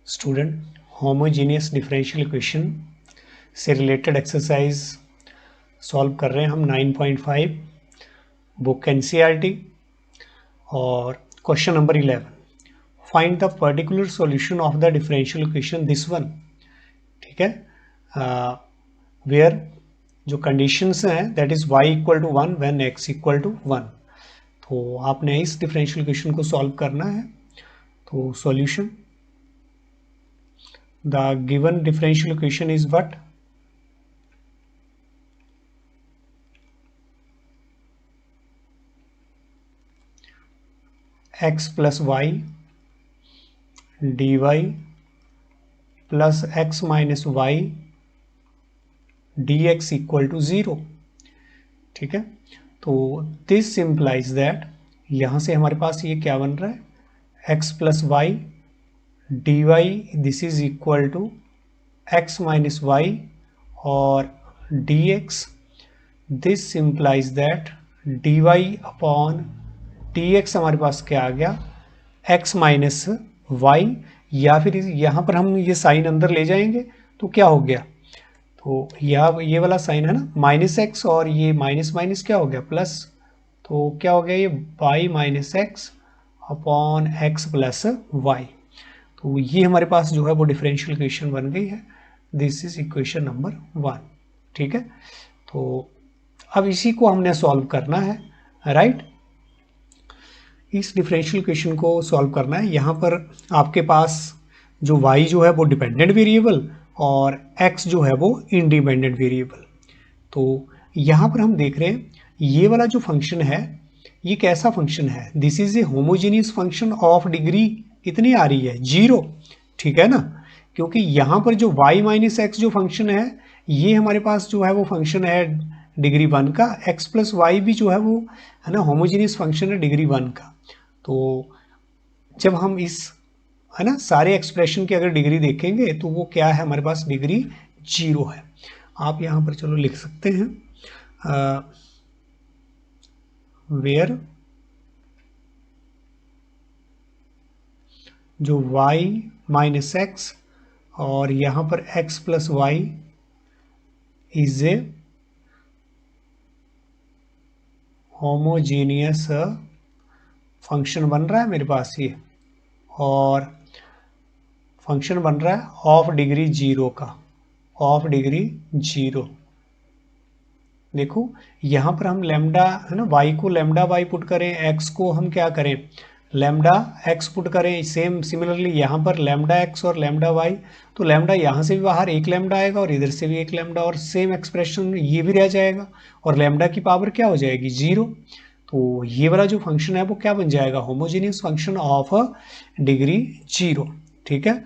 Student, homogeneous differential equation से related exercise solve कर रहे हैं हम 9.5 बुक एनसीईआरटी और question number 11, find the particular solution of the differential equation this one. ठीक है, वेयर जो कंडीशंस हैं that is y equal to 1 when x equal to 1। तो आपने इस डिफरेंशियल इक्वेशन को सॉल्व करना है। तो solution, the given differential equation is what? X plus y dy plus x minus y dx equal to 0। ठीक है, तो दिस implies that यहाँ से हमारे पास ये क्या बन रहा है, x plus y dy this is equal to x minus y और dx, this implies that dy upon dx हमारे पास क्या आ गया, x माइनस वाई, या फिर यहाँ पर हम ये साइन अंदर ले जाएंगे तो क्या हो गया, तो ये वाला साइन है ना माइनस एक्स और ये माइनस माइनस क्या हो गया प्लस, तो क्या हो गया ये y minus x upon x plus y. तो ये हमारे पास जो है वो डिफरेंशियल इक्वेशन बन गई है। This is equation number 1। ठीक है, तो अब इसी को हमने सॉल्व करना है, राइट। इस डिफरेंशियल इक्वेशन को सॉल्व करना है। यहाँ पर आपके पास जो y जो है वो डिपेंडेंट वेरिएबल और x जो है वो इंडिपेंडेंट वेरिएबल। तो यहाँ पर हम देख रहे हैं ये वाला जो फंक्शन है ये कैसा फंक्शन है, this is a homogeneous function of degree कितनी आ रही है, 0। ठीक है ना, क्योंकि यहाँ पर जो y माइनस एक्स जो फंक्शन है ये हमारे पास जो है वो फंक्शन है डिग्री 1 का, x प्लस वाई भी जो है वो है ना होमोजेनियस फंक्शन है डिग्री 1 का। तो जब हम इस है ना सारे एक्सप्रेशन की अगर डिग्री देखेंगे तो वो क्या है, हमारे पास डिग्री 0 है। आप यहाँ पर चलो लिख सकते हैं वेयर जो y माइनस एक्स और यहाँ पर x plus y is a homogeneous function बन रहा है मेरे पास ये, और फंक्शन बन रहा है ऑफ डिग्री 0 का, ऑफ डिग्री 0। देखो यहाँ पर हम लैम्डा है ना y को लैम्डा y पुट करें, x को हम क्या करें लैम्डा x पुट करें, सेम सिमिलरली यहाँ पर लैम्डा x और लैम्डा y, तो लैम्डा यहाँ से भी बाहर एक लैम्डा आएगा और इधर से भी एक लैम्डा, और सेम एक्सप्रेशन ये भी रह जाएगा और लैम्डा की पावर क्या हो जाएगी 0। तो ये वाला जो फंक्शन है वो क्या बन जाएगा, होमोजेनियस फंक्शन ऑफ डिग्री 0। ठीक है,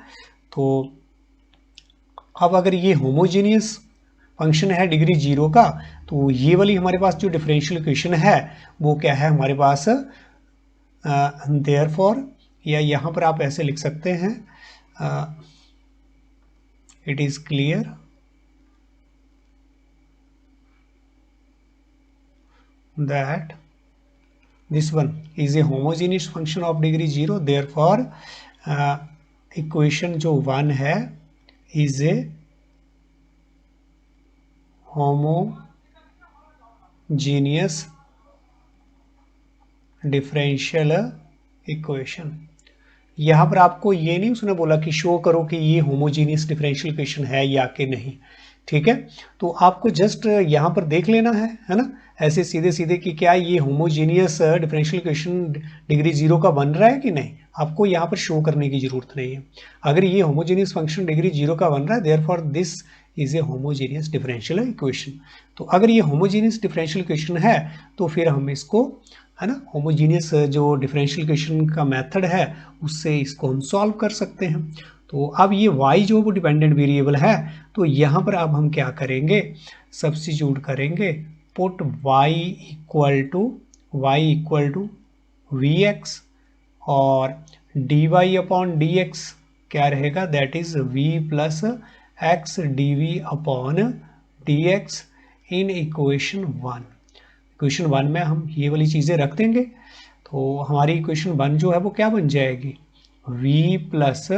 तो अब अगर ये होमोजेनियस फंक्शन है डिग्री 0 का, तो ये वाली हमारे पास जो डिफरेंशियल इक्वेशन है वो क्या है हमारे पास, देयरफॉर, या यहाँ पर आप ऐसे लिख सकते हैं it is clear that this one is a homogeneous function of degree 0, therefore equation जो 1 है is a homogeneous differential equation। यहाँ पर आपको ये नहीं उसने बोला कि शो करो कि ये होमोजीनियस डिफरेंशियल इक्वेशन है या कि नहीं। ठीक है, तो आपको जस्ट यहाँ पर देख लेना है ना, ऐसे सीधे सीधे कि क्या ये होमोजीनियस डिफरेंशियल इक्वेशन डिग्री 0 का बन रहा है कि नहीं, आपको यहाँ पर शो करने की जरूरत नहीं है। अगर ये होमोजीनियस फंक्शन डिग्री 0 का बन रहा है therefore this is a homogeneous differential equation. तो अगर ये होमोजीनियस डिफरेंशियल इक्वेशन है तो फिर हम इसको है ना होमोजीनियस जो डिफरेंशियल इक्वेशन का मेथड है उससे इसको हम सॉल्व कर सकते हैं। तो अब ये y जो वो डिपेंडेंट वेरिएबल है, तो यहाँ पर अब हम क्या करेंगे, सब्स्टिट्यूट करेंगे, put y equal to vx और dy अपॉन dx क्या रहेगा, that is v plus x dv upon dx in equation 1। Equation 1 में हम ये वाली चीज़ें रख देंगे, तो हमारी इक्वेशन 1 जो है वो क्या बन जाएगी, v plus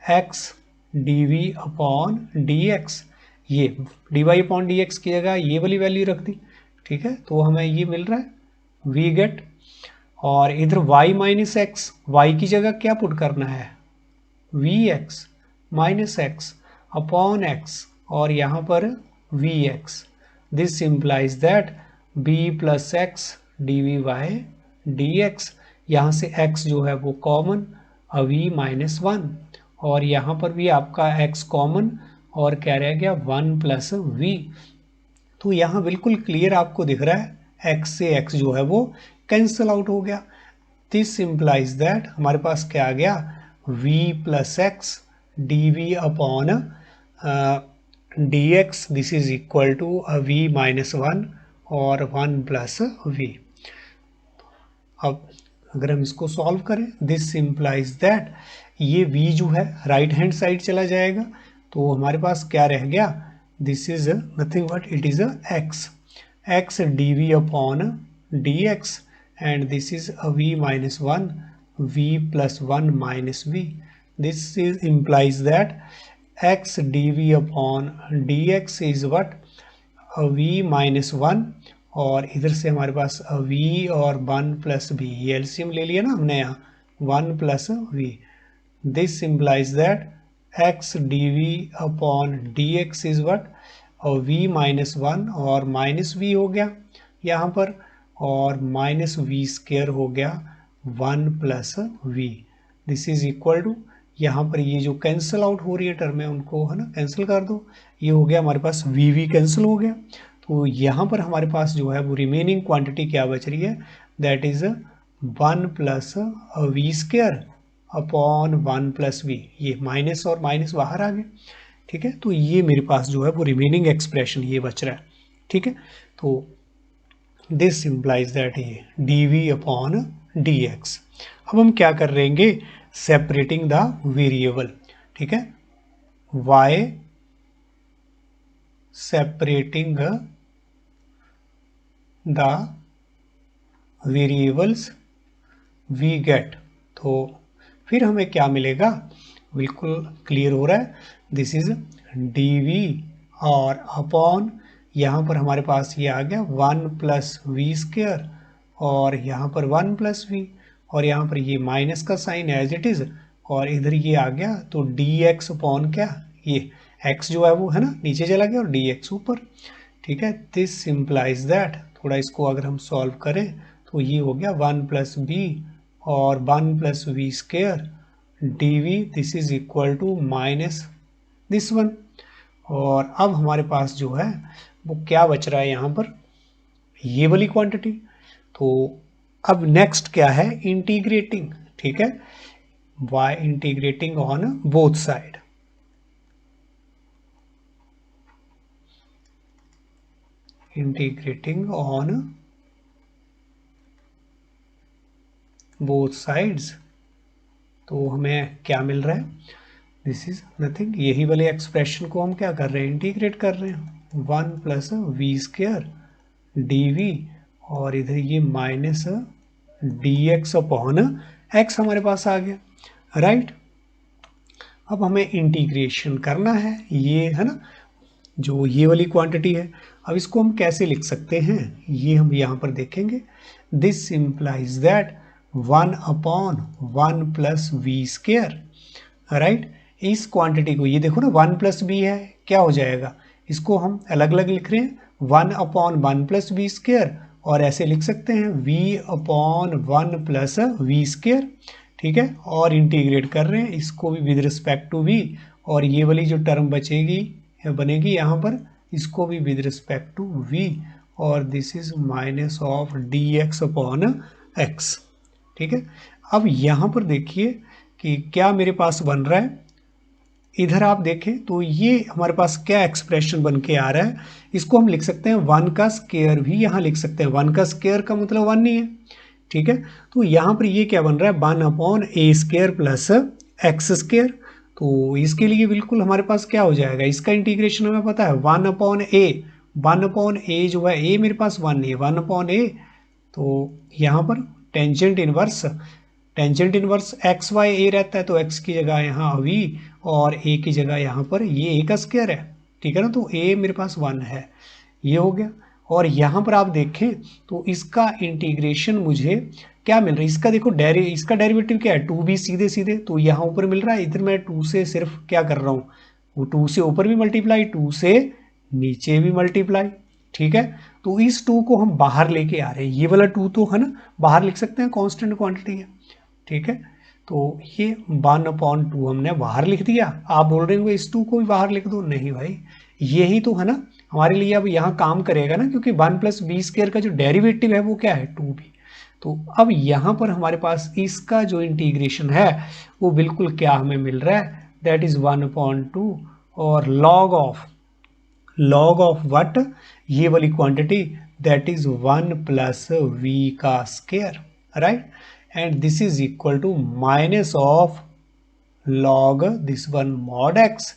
x d v upon d x, ये d y upon d x की जगह ये वाली वैल्यू रख दी, ठीक है, तो हमें ये मिल रहा है वी गेट। और इधर y माइनस एक्स, वाई की जगह क्या पुट करना है, v x minus x upon x, और यहाँ पर v x. This implies that b plus x d v y d x, यहाँ से x जो है वो कॉमन, वी माइनस वन, और यहाँ पर भी आपका x कॉमन, और क्या रह गया 1 प्लस वी। तो यहाँ बिल्कुल क्लियर आपको दिख रहा है x से x जो है वो कैंसिल आउट हो गया। दिस इम्प्लाइज दैट हमारे पास क्या आ गया, v plus x d v upon d x, this is equal to v minus one और 1 प्लस वी। अब अगर हम इसको सॉल्व करें, दिस इम्प्लाइज दैट ये v जो है राइट हैंड साइड चला जाएगा, तो हमारे पास क्या रह गया, this is nothing but it is x d v upon d x, and this is a v minus 1 v plus 1 minus v. This is implies that x dv upon dx is what, a v minus 1, और इधर से हमारे पास a v और 1 plus v, ये LCM ले लिया ना हमने यहाँ 1 plus v. This implies that x dv upon dx is what, a v minus 1 और माइनस v हो गया यहाँ पर, और माइनस वी स्क्वायर हो गया 1 plus v. This is equal to, यहाँ पर ये जो कैंसिल आउट हो रही है टर्म है उनको है ना कैंसिल कर दो, ये हो गया हमारे पास वी कैंसिल हो गया। तो यहाँ पर हमारे पास जो है वो रिमेनिंग क्वांटिटी क्या बच रही है, that is 1 plus v square upon 1 plus v, ये माइनस और माइनस बाहर आ गए, ठीक है। तो ये मेरे पास जो है वो रिमेनिंग एक्सप्रेशन ये बच रहा है, ठीक है। तो दिस इम्प्लाइज दैट ये d v upon d x. अब हम क्या कर रहेंगे, सेपरेटिंग द वेरिएबल, ठीक है, y separating the variables we get. तो फिर हमें क्या मिलेगा, बिल्कुल क्लियर हो रहा है, दिस इज डी वी और अपॉन, यहाँ पर हमारे पास ये आ गया 1 प्लस वी स्क्वायर, और यहाँ पर 1 प्लस वी, और यहाँ पर ये माइनस का साइन एज इट इज, और इधर ये आ गया तो डी एक्स अपॉन क्या, ये x जो है वो है ना नीचे चला गया और डी एक्स ऊपर, ठीक है। दिस इम्प्लाइज दैट, थोड़ा इसको अगर हम सॉल्व करें तो ये हो गया 1 प्लस बी और 1 plus v square d v, this is equal to minus this one. और अब हमारे पास जो है वो क्या बच रहा है यहाँ पर, ये वाली क्वांटिटी। तो अब नेक्स्ट क्या है, इंटीग्रेटिंग, ठीक है, y integrating on both side. Integrating on both sides, तो हमें क्या मिल रहा है, दिस इज नथिंग, यही वाले एक्सप्रेशन को हम क्या कर रहे हैं, इंटीग्रेट कर रहे हैं, 1 plus v square d v, और इधर ये minus d x upon x हमारे पास आ गया, राइट। अब हमें इंटीग्रेशन करना है, ये है ना जो ये वाली क्वांटिटी है। अब इसको हम कैसे लिख सकते हैं, ये हम यहाँ पर देखेंगे। This implies that 1 upon 1 plus v square, right. इस क्वांटिटी को, ये देखो ना 1 प्लस बी है, क्या हो जाएगा, इसको हम अलग अलग लिख रहे हैं 1 अपॉन 1 प्लस वी स्क्वायर, और ऐसे लिख सकते हैं v upon 1 plus v square, ठीक है। और इंटीग्रेट कर रहे हैं इसको भी विद रिस्पेक्ट टू v, और ये वाली जो टर्म बचेगी बनेगी यहाँ पर, इसको भी विद रिस्पेक्ट टू v, और this is minus of d x upon x, ठीक है। अब यहाँ पर देखिए कि क्या मेरे पास बन रहा है, इधर आप देखें तो ये हमारे पास क्या एक्सप्रेशन बन के आ रहा है, इसको हम लिख सकते हैं 1 का स्क्वायर भी यहाँ लिख सकते हैं, 1 का स्क्वायर का मतलब 1 नहीं है, ठीक है। तो यहाँ पर ये क्या बन रहा है, 1 अपॉन ए स्क्वायर प्लस एक्स स्क्वायर। तो इसके लिए बिल्कुल हमारे पास क्या हो जाएगा, इसका इंटीग्रेशन हमें पता है 1 अपॉन ए, 1 अपॉन ए जो है, ए मेरे पास 1 नहीं है, 1 अपॉन ए, तो यहाँ पर tangent inverse tangent inverse x y a रहता है तो एक्स की जगह यहाँ वी और ए की जगह यहाँ पर ये ए का स्क्वायर है, ठीक है ना, तो ए मेरे पास 1 है, ये हो गया। और यहाँ पर आप देखें तो इसका इंटीग्रेशन मुझे क्या मिल रहा है, इसका देखो इसका डेरिवेटिव क्या है 2b सीधे सीधे, तो यहाँ ऊपर मिल रहा है, इधर मैं 2 से सिर्फ क्या कर रहा हूँ, वो 2 से ऊपर भी मल्टीप्लाई 2 से नीचे भी मल्टीप्लाई, ठीक है। तो इस 2 को हम बाहर लेके आ रहे हैं, ये वाला 2 तो है ना बाहर लिख सकते हैं, कांस्टेंट क्वांटिटी है, ठीक है। तो ये 1/2 हमने बाहर लिख दिया। आप बोल रहे होंगे इस 2 को भी बाहर लिख दो, नहीं भाई यही तो है ना हमारे लिए अब यहाँ काम करेगा ना, क्योंकि 1 + b² का जो डेरिवेटिव है वो क्या है 2b। तो अब यहाँ पर हमारे पास इसका जो इंटीग्रेशन है वो बिल्कुल क्या हमें मिल रहा है, दैट इज 1/2 और log ऑफ व्हाट, ये वाली क्वांटिटी दैट इज 1 + v का square, right, and this is equal to minus of log this one mod x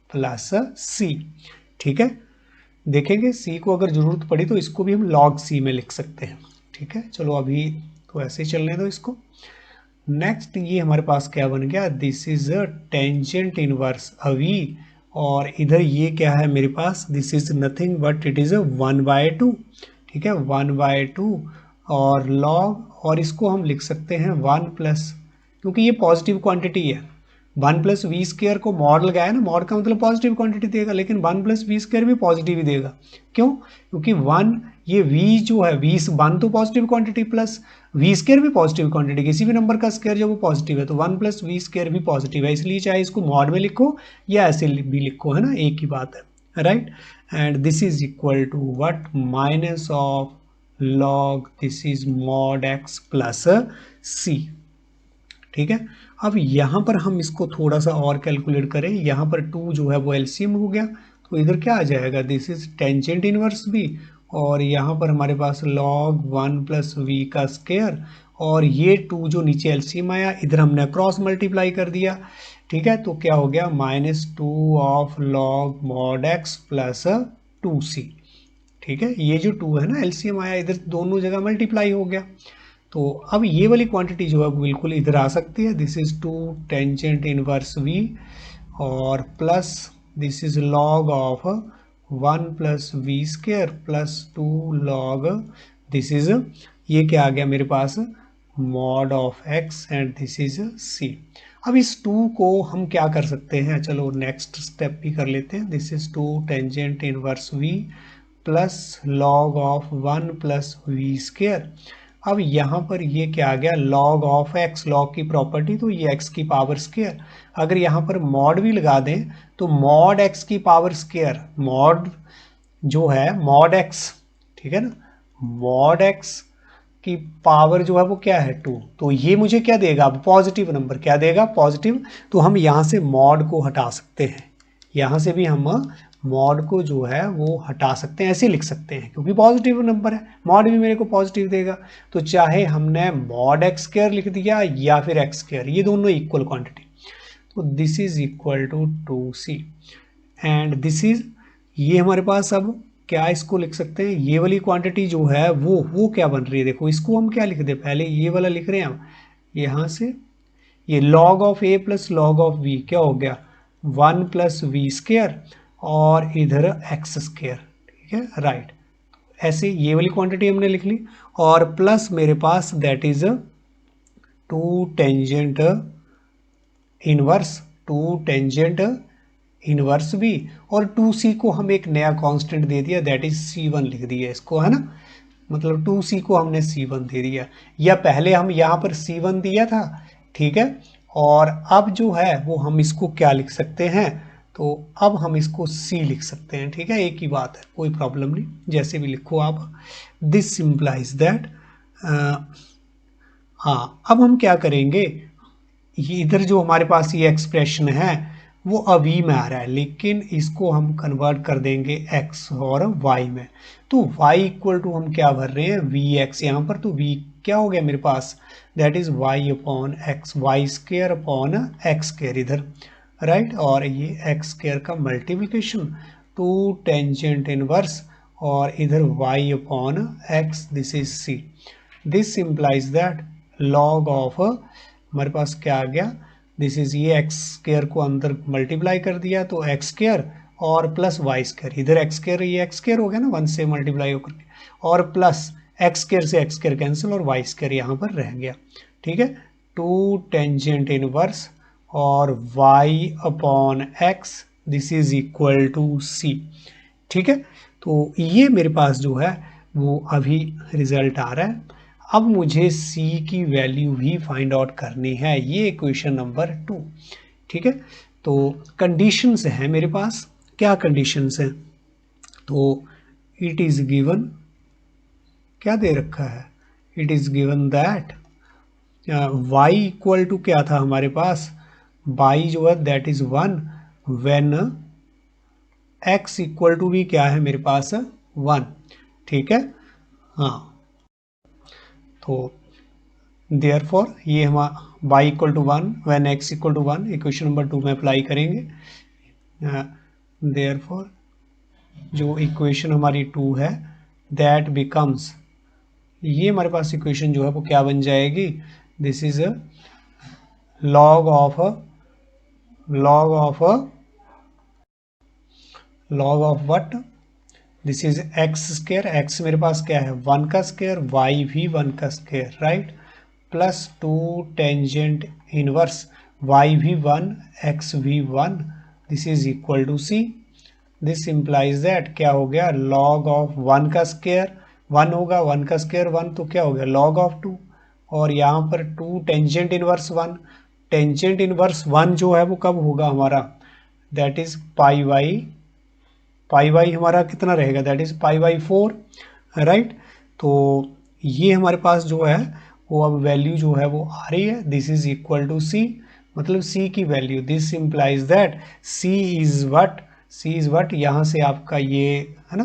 plus c, ठीक है। देखेंगे c को अगर जरूरत पड़ी तो इसको भी हम log c में लिख सकते हैं, ठीक है। चलो अभी तो ऐसे ही चलने दो इसको। नेक्स्ट ये हमारे पास क्या बन गया, this is a tangent inverse v, और इधर ये क्या है मेरे पास, this is nothing but it is 1/2, ठीक है 1/2 और log, और इसको हम लिख सकते हैं 1+, क्योंकि ये पॉजिटिव क्वांटिटी है, 1 + v² को मॉड लगाया ना, मॉड का मतलब पॉजिटिव क्वांटिटी देगा, लेकिन 1 + v² भी पॉजिटिव ही देगा, क्यों, क्योंकि 1 ये v जो है 1 तो पॉजिटिव क्वांटिटी प्लस v² भी पॉजिटिव क्वांटिटी, किसी भी नंबर का स्क्वायर जब वो पॉजिटिव है तो 1 + v² भी पॉजिटिव है, इसलिए चाहे इसको मॉड में लिखो या ऐसे भी लिखो, है ना, एक ही बात है, right. And this is equal to what, minus of log this is mod x plus c, ठीक है। अब यहाँ पर हम इसको थोड़ा सा और कैलकुलेट करें, यहाँ पर 2 जो है वो एलसीएम हो गया, तो इधर क्या आ जाएगा, दिस इज टेंजेंट इनवर्स भी, और यहाँ पर हमारे पास log 1 + v का स्क्वायर, और ये 2 जो नीचे एलसीएम आया इधर हमने क्रॉस मल्टीप्लाई कर दिया, ठीक है। तो क्या हो गया, -2 of log mod x plus 2c, ठीक है। ये जो 2 है ना एलसीएम आया इधर दोनों जगह मल्टीप्लाई हो गया, तो अब ये वाली क्वांटिटी जो है बिल्कुल इधर आ सकती है, this is 2 tangent inverse v और plus this is log of 1 + v² plus 2 log this is, ये क्या आ गया मेरे पास, mod of x and this is c। अब इस 2 को हम क्या कर सकते हैं, चलो नेक्स्ट स्टेप भी कर लेते हैं, this is 2 tangent inverse v plus log of 1 + v²। अब यहाँ पर ये क्या आ गया, log ऑफ x, log की प्रॉपर्टी तो ये x की पावर स्क्वायर, अगर यहाँ पर मॉड भी लगा दें तो mod x की पावर स्क्वायर, मॉड जो है mod x, ठीक है ना, mod x की पावर जो है वो क्या है 2, तो ये मुझे क्या देगा, अब पॉजिटिव नंबर क्या देगा, पॉजिटिव, तो हम यहाँ से मॉड को हटा सकते हैं, यहाँ से भी हम मॉड को जो है वो हटा सकते हैं, ऐसे लिख सकते हैं, क्योंकि पॉजिटिव नंबर है, मॉड भी मेरे को पॉजिटिव देगा, तो चाहे हमने mod x² लिख दिया या फिर x², ये दोनों इक्वल क्वांटिटी, तो this is equal to 2c and this is, ये हमारे पास अब क्या इसको लिख सकते हैं, ये वाली क्वांटिटी जो है वो क्या बन रही है, देखो इसको हम क्या लिख दे, पहले ये वाला लिख रहे हैं हम, यहाँ से ये log of a plus log of v क्या हो गया, 1 + v² और इधर x², ठीक है, राइट, ऐसे ये वाली क्वांटिटी हमने लिख ली, और प्लस मेरे पास दैट इज 2 टेंजेंट इनवर्स भी, और 2c को हम एक नया कांस्टेंट दे दिया, दैट इज c1 लिख दिया इसको, है ना, मतलब 2c को हमने c1 दे दिया, या पहले हम यहाँ पर c1 दिया था, ठीक है, और अब जो है वो हम इसको क्या लिख सकते हैं, तो अब हम इसको c लिख सकते हैं, ठीक है, एक ही बात है, कोई प्रॉब्लम नहीं, जैसे भी लिखो आप, दिस सिंप्लाइज दैट, हाँ अब हम क्या करेंगे, ये इधर जो हमारे पास ये एक्सप्रेशन है वो अभी में आ रहा है, लेकिन इसको हम कन्वर्ट कर देंगे x और y में, तो y इक्वल टू हम क्या भर रहे हैं, vx यहाँ पर, तो v क्या हो गया मेरे पास, that is y/x, y² upon x² इधर, राइट, और ये x² का मल्टीप्लिकेशन 2 टेंजेंट इनवर्स और इधर y/x, this is c, this implies that log of हमारे पास क्या आ गया, दिस इज ये एक्स स्क्वायर को अंदर मल्टीप्लाई कर दिया तो एक्स स्क्वायर और प्लस वाई स्क्वायर, इधर एक्स स्क्वायर ये एक्स स्क्वायर हो गया ना 1 से मल्टीप्लाई होकर के, और प्लस एक्स स्क्वायर से एक्स स्क्वायर कैंसिल और वाई स्क्वायर यहाँ पर रह गया। ठीक है, 2 टेंजेंट इनवर्स और y upon x this is equal to c। ठीक है, तो ये मेरे पास जो है वो अभी रिजल्ट आ रहा है। अब मुझे c की वैल्यू भी फाइंड आउट करनी है, ये इक्वेशन नंबर 2। ठीक है, तो कंडीशंस हैं मेरे पास, क्या कंडीशंस हैं, तो इट इज गिवन, क्या दे रखा है, it is given that y equal to क्या था हमारे पास, y जो है that is 1 when x equal to भी क्या है मेरे पास 1। ठीक है, हाँ, तो देयरफॉर ये हम y equal to 1 when x equal to 1 equation number 2 में अप्लाई करेंगे। देयरफॉर जो इक्वेशन हमारी 2 है दैट बिकम्स, ये हमारे पास इक्वेशन जो है वो क्या बन जाएगी, this is log of what, this is x square, x मेरे पास क्या है 1 का स्क्वायर, वाई भी 1 का square, right, plus 2 tangent inverse, y भी 1 एक्स भी 1 this is equal to c. This implies that क्या हो गया, log ऑफ 1 का स्क्वायर 1 होगा, 1 का स्क्वायर 1 तो क्या हो गया log ऑफ 2, और यहाँ पर 2 टेंजेंट इनवर्स 1, टेंजेंट इनवर्स 1 जो है वो कब होगा हमारा, दैट इज पाई बाई हमारा कितना रहेगा, that is pi by 4, right. तो ये हमारे पास जो है वो अब वैल्यू जो है वो आ रही है, दिस इज इक्वल टू सी, मतलब सी की value, this implies that C is what, यहाँ से आपका ये है ना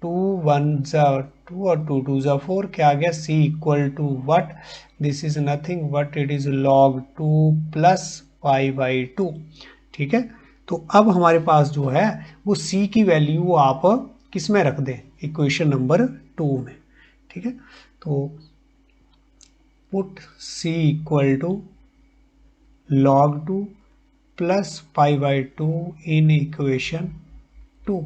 2 1 जा 2 और 2 2 जा 4, क्या आ गया c equal to what, this is nothing but it is log 2 plus pi by 2। ठीक है, तो अब हमारे पास जो है वो c की वैल्यू आप किस में रख दें, इक्वेशन नंबर 2 में। ठीक है, तो put c equal to log 2 plus pi by 2 in equation 2।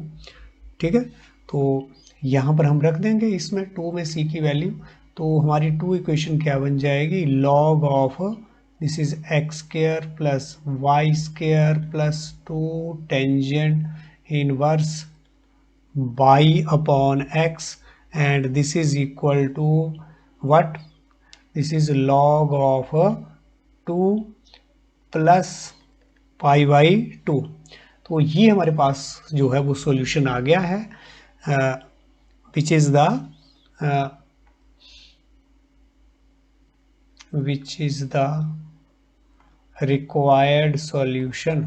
ठीक है, तो यहाँ पर हम रख देंगे इसमें 2 में c की वैल्यू, तो हमारी 2 इक्वेशन क्या बन जाएगी, log of this is x square plus y square plus 2 tangent inverse y upon x and this is equal to what, this is log of 2 plus pi by 2। तो ये हमारे पास जो है वो सॉल्यूशन आ गया है, which is the required solution,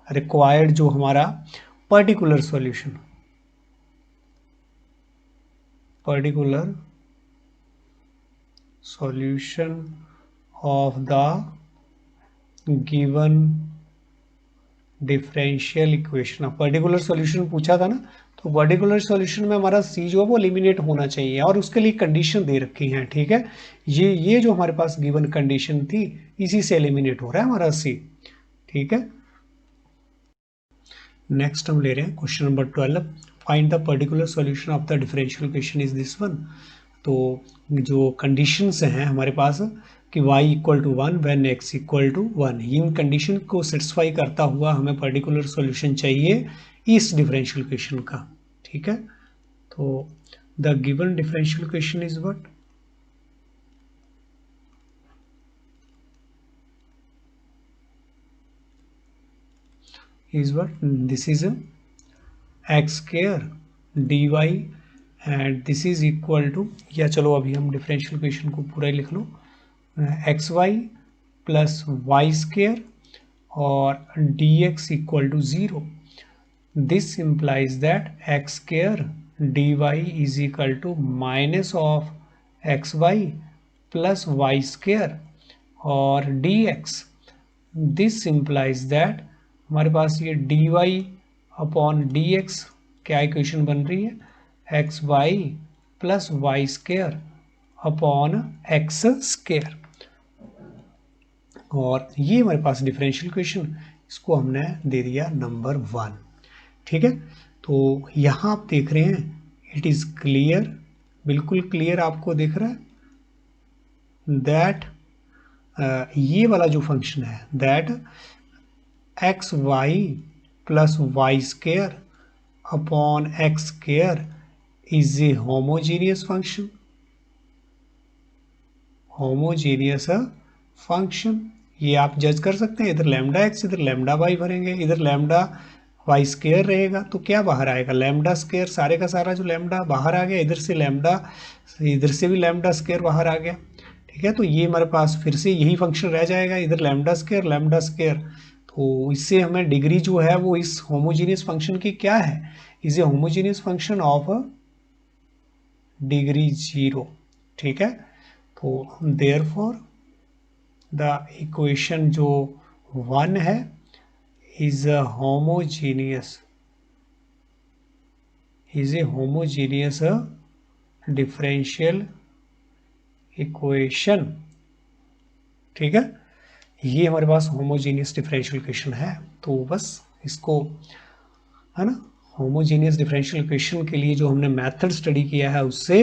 required जो हमारा particular solution of the given differential equation. Particular solution पूछा था ना, तो पर्टिकुलर सॉल्यूशन में हमारा सी जो है वो एलिमिनेट होना चाहिए और उसके लिए कंडीशन दे रखी हैं। ठीक है, ये जो हमारे पास गिवन कंडीशन थी इसी से एलिमिनेट हो रहा है हमारा सी। ठीक है, नेक्स्ट हम ले रहे हैं question number 12, find the particular solution of the differential equation is this one. तो जो कंडीशंस हैं हमारे पास कि y equal to 1 when x equal to 1, इन कंडीशन को सेटिस्फाई करता हुआ हमें पर्टिकुलर सॉल्यूशन चाहिए इस डिफरेंशियल इक्वेशन का। ठीक है, तो the given differential equation is what, this is x square dy and this is equal to, या चलो अभी हम डिफरेंशियल इक्वेशन को पूरा ही लिख लो, x y plus y square और d x equal to 0। This implies that x square d y is equal to minus of x y plus y square और d x. This implies that हमारे पास ये d y upon d x क्या equation बन रही है, x y plus y square upon x square. और ये हमारे पास डिफरेंशियल इक्वेशन, इसको हमने दे दिया नंबर 1। ठीक है, तो यहाँ आप देख रहे हैं इट इज़ क्लियर, बिल्कुल क्लियर आपको दिख रहा है दैट ये वाला जो फंक्शन है that x y plus y square upon x square is a homogeneous function, homogeneous function. ये आप जज कर सकते हैं, इधर लैम्डा एक्स इधर लैम्डा वाई भरेंगे, इधर लैम्डा वाई स्क्वायर रहेगा तो क्या बाहर आएगा, लैम्डा स्क्वायर, सारे का सारा जो लैम्डा बाहर आ गया, इधर से लैम्डा, इधर से भी लैम्डा स्क्वायर बाहर आ गया। ठीक है, तो ये हमारे पास फिर से यही फंक्शन रह जाएगा, इधर लैम्डा स्क्वायर। तो इससे हमें डिग्री जो है वो इस होमोजीनियस फंक्शन की क्या है, is a homogeneous function of degree 0। ठीक है, तो देयरफॉर द इक्वेशन जो 1 है is a homogeneous differential equation। ठीक है, ये हमारे पास होमोजीनियस डिफरेंशियल इक्वेशन है। तो बस इसको है ना, होमोजीनियस डिफरेंशियल इक्वेशन के लिए जो हमने मेथड स्टडी किया है उससे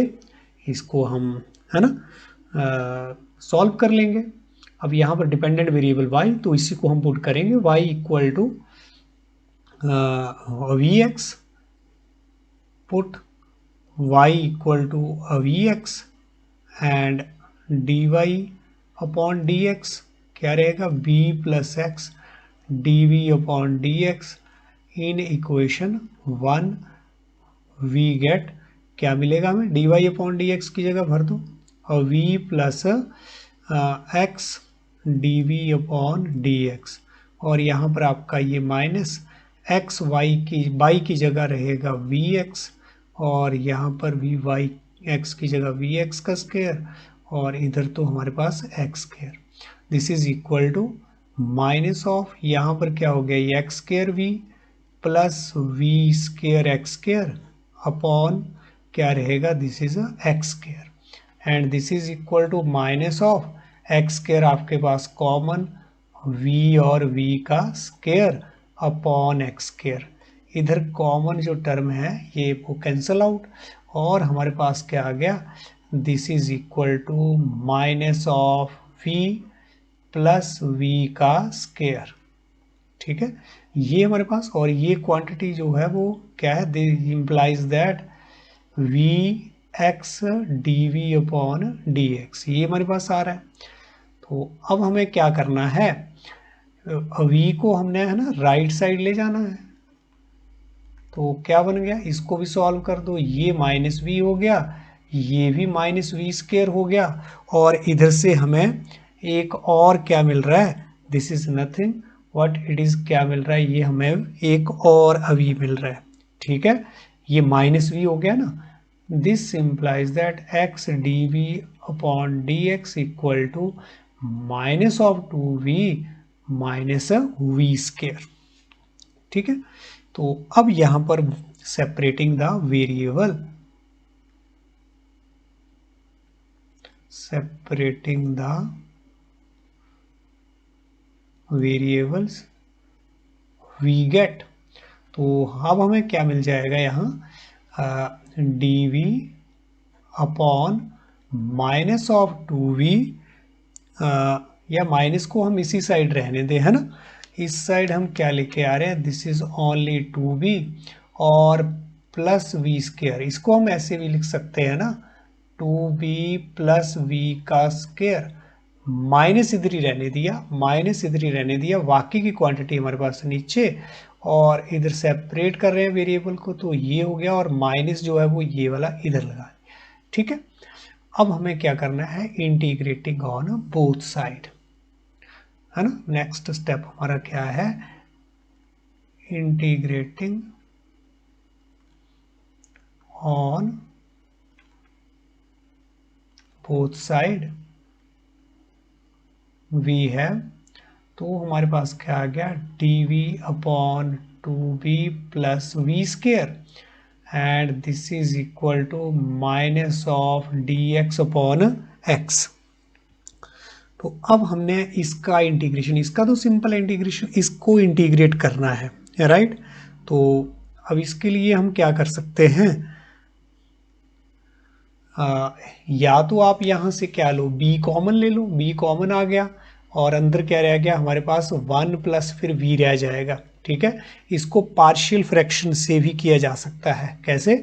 इसको हम है ना सॉल्व कर लेंगे। अब यहाँ पर डिपेंडेंट वेरिएबल y, तो इसी को हम पुट करेंगे y equal to v x, put y equal to v x and d y upon d x क्या रहेगा, b plus x d v upon d x in equation 1 we get क्या मिलेगा हमें, d y upon d x की जगह भर दो और v plus x d v upon d x, और यहाँ पर आपका ये माइनस एक्स वाई की जगह रहेगा वी एक्स, और यहाँ पर भी वाई एक्स की जगह वी एक्स का स्क्वायर, और इधर तो हमारे पास x square. This is equal to minus of, यहाँ पर क्या हो गया, ये x square v plus v square x square upon क्या रहेगा, this is x square, and this is equal to minus of x square आपके पास कॉमन v और v का स्क्वायर अपॉन एक्स स्क्वायर, इधर कॉमन जो टर्म है ये वो कैंसल आउट, और हमारे पास क्या आ गया, this is equal to minus of v plus v का स्क्वायर। ठीक है, ये हमारे पास, और ये क्वांटिटी जो है वो क्या है, they implies that v x d v upon d x, ये हमारे पास आ रहा है। तो अब हमें क्या करना है, v को हमने है ना राइट साइड ले जाना है, तो क्या बन गया, इसको भी सॉल्व कर दो, ये माइनस वी हो गया, ये भी माइनस वी स्क्वायर हो गया, और इधर से हमें एक और क्या मिल रहा है, this is nothing what it is, क्या मिल रहा है, ये हमें एक और अभी मिल रहा है। ठीक है, ये माइनस वी हो गया ना, this implies that x d v upon d x equal to minus of 2v minus v square. ठीक है, तो अब यहां पर separating the variable, separating the variables we get, तो अब हमें क्या मिल जाएगा यहाँ d v upon minus of 2v, या माइनस को हम इसी साइड रहने दें है ना, इस साइड हम क्या लेके आ रहे हैं, दिस इज ओनली 2v और प्लस वी स्क्वायर, इसको हम ऐसे भी लिख सकते हैं ना, 2v प्लस v का स्क्वायर, माइनस इधर ही रहने दिया, माइनस इधर ही रहने दिया, बाकी की क्वांटिटी हमारे पास नीचे, और इधर सेपरेट कर रहे हैं वेरिएबल को, तो ये हो गया, और माइनस जो है वो ये वाला इधर लगा। ठीक है, अब हमें क्या करना है, इंटीग्रेटिंग ऑन बोथ साइड है ना, नेक्स्ट स्टेप हमारा क्या है, integrating on both side we have, तो हमारे पास क्या आ गया, d v upon 2v plus v square, and this is equal to minus of d x upon x. तो अब हमने इसका इंटीग्रेशन, इसका तो सिंपल इंटीग्रेशन, इसको इंटीग्रेट करना है, राइट। तो अब इसके लिए हम क्या कर सकते हैं, या तो आप यहाँ से क्या लो, b कॉमन ले लो, b कॉमन आ गया और अंदर क्या रह गया हमारे पास 1 प्लस फिर v रह जाएगा, ठीक है। इसको पार्शियल फ्रैक्शन से भी किया जा सकता है, कैसे,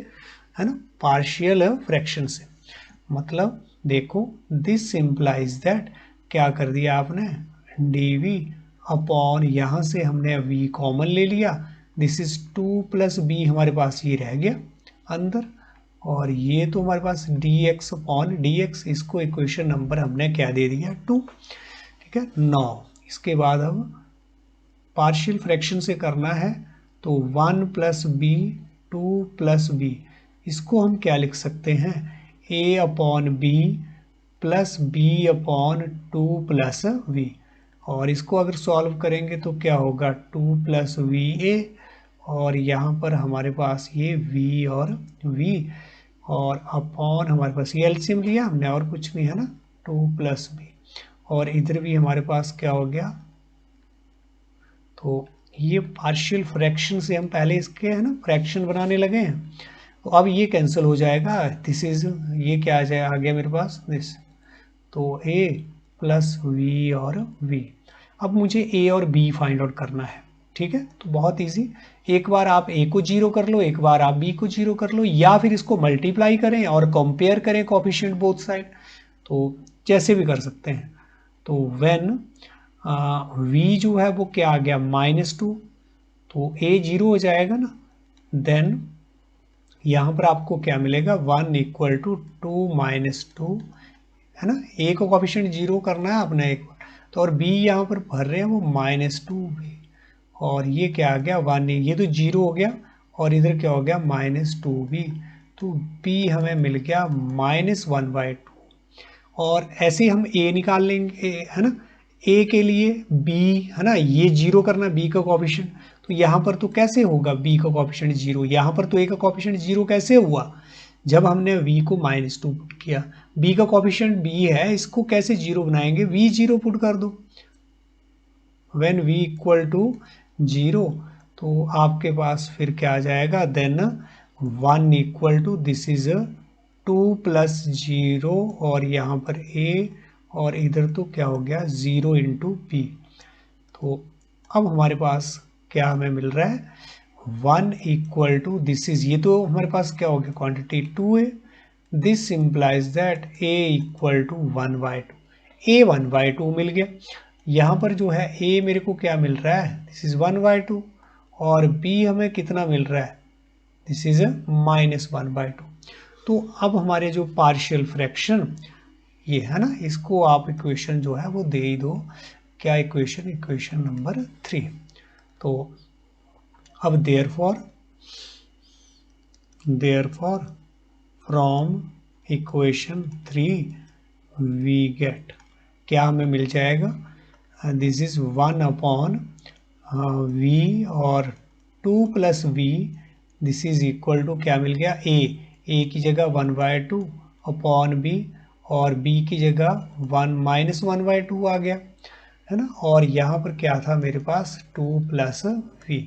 है ना, पार्शियल फ्रैक्शन से। मतलब देखो, दिस इम्प्लाइज दैट, क्या कर दिया आपने, dv अपॉन, यहाँ से हमने v कॉमन ले लिया, दिस इज 2 प्लस b, हमारे पास ये रह गया अंदर, और ये तो हमारे पास dx अपॉन dx, इसको इक्वेशन नंबर हमने क्या दे दिया 2, ठीक है। 9 इसके बाद अब पार्शियल फ्रैक्शन से करना है, तो 1 प्लस बी 2 प्लस बी, इसको हम क्या लिख सकते हैं, a upon b plus b upon 2 plus v, और इसको अगर सॉल्व करेंगे तो क्या होगा 2 प्लस वी ए, और यहाँ पर हमारे पास ये v और v, और अपॉन हमारे पास ये एलसीएम लिया हमने और कुछ नहीं है ना, 2 प्लस बी, और इधर भी हमारे पास क्या हो गया, तो ये पार्शियल फ्रैक्शन से हम पहले इसके है ना फ्रैक्शन बनाने लगे हैं, तो अब ये कैंसिल हो जाएगा, दिस इज, ये क्या आ जाए, आ गया मेरे पास दिस, तो a प्लस v और v। अब मुझे a और b फाइंड आउट करना है, ठीक है। तो बहुत इजी, एक बार आप a को 0 कर लो, एक बार आप b को 0 कर लो, या फिर इसको मल्टीप्लाई करें और कंपेयर करें कोएफिशिएंट बोथ साइड, तो जैसे भी कर सकते हैं। तो व्हेन v जो है वो क्या आ गया -2, तो a 0 हो जाएगा ना, देन यहाँ पर आपको क्या मिलेगा 1 इक्वल टू 2 माइनस 2, है ना, a को कोएफिशिएंट 0 करना है आपने एक बार, तो और b यहाँ पर भर रहे हैं वो -2b, और ये क्या आ गया 1, ये तो 0 हो गया, और इधर क्या हो गया -2b, तो b हमें मिल गया -1/2, और ऐसे हम a निकाल लेंगे, है ना, a के लिए b, है ना, ये 0 करना b का कोएफिशिएंट, तो यहाँ पर तो कैसे होगा b का कोएफिशिएंट 0, यहाँ पर तो a का कोएफिशिएंट 0 कैसे हुआ, जब हमने v को -2 पुट किया, b का कोएफिशिएंट b है, इसको कैसे 0 बनाएंगे, v 0 पुट कर दो, व्हेन v इक्वल टू 0, तो आपके पास फिर क्या आ जाएगा, then 1 equal to, this is 2 plus 0, और यहाँ पर a, और इधर तो क्या हो गया 0 इंटू b, तो अब हमारे पास क्या हमें मिल रहा है 1 इक्वल टू, दिस इज, ये तो हमारे पास क्या हो गया quantity 2a, this implies that a equal to 1/2, a 1/2 मिल गया, यहाँ पर जो है a मेरे को क्या मिल रहा है, दिस इज 1/2, और b हमें कितना मिल रहा है, दिस इज -1/2। तो अब हमारे जो पार्शियल फ्रैक्शन ये है ना, इसको आप इक्वेशन जो है वो दे ही दो, क्या इक्वेशन, इक्वेशन नंबर 3। तो अब therefore from equation 3 we get, क्या हमें मिल जाएगा, दिस इज 1 अपॉन v और 2 plus v, this is equal to क्या मिल गया a की जगह 1/2 अपॉन b, और b की जगह 1 आ गया, है ना, और यहाँ पर क्या था मेरे पास 2 प्लस v,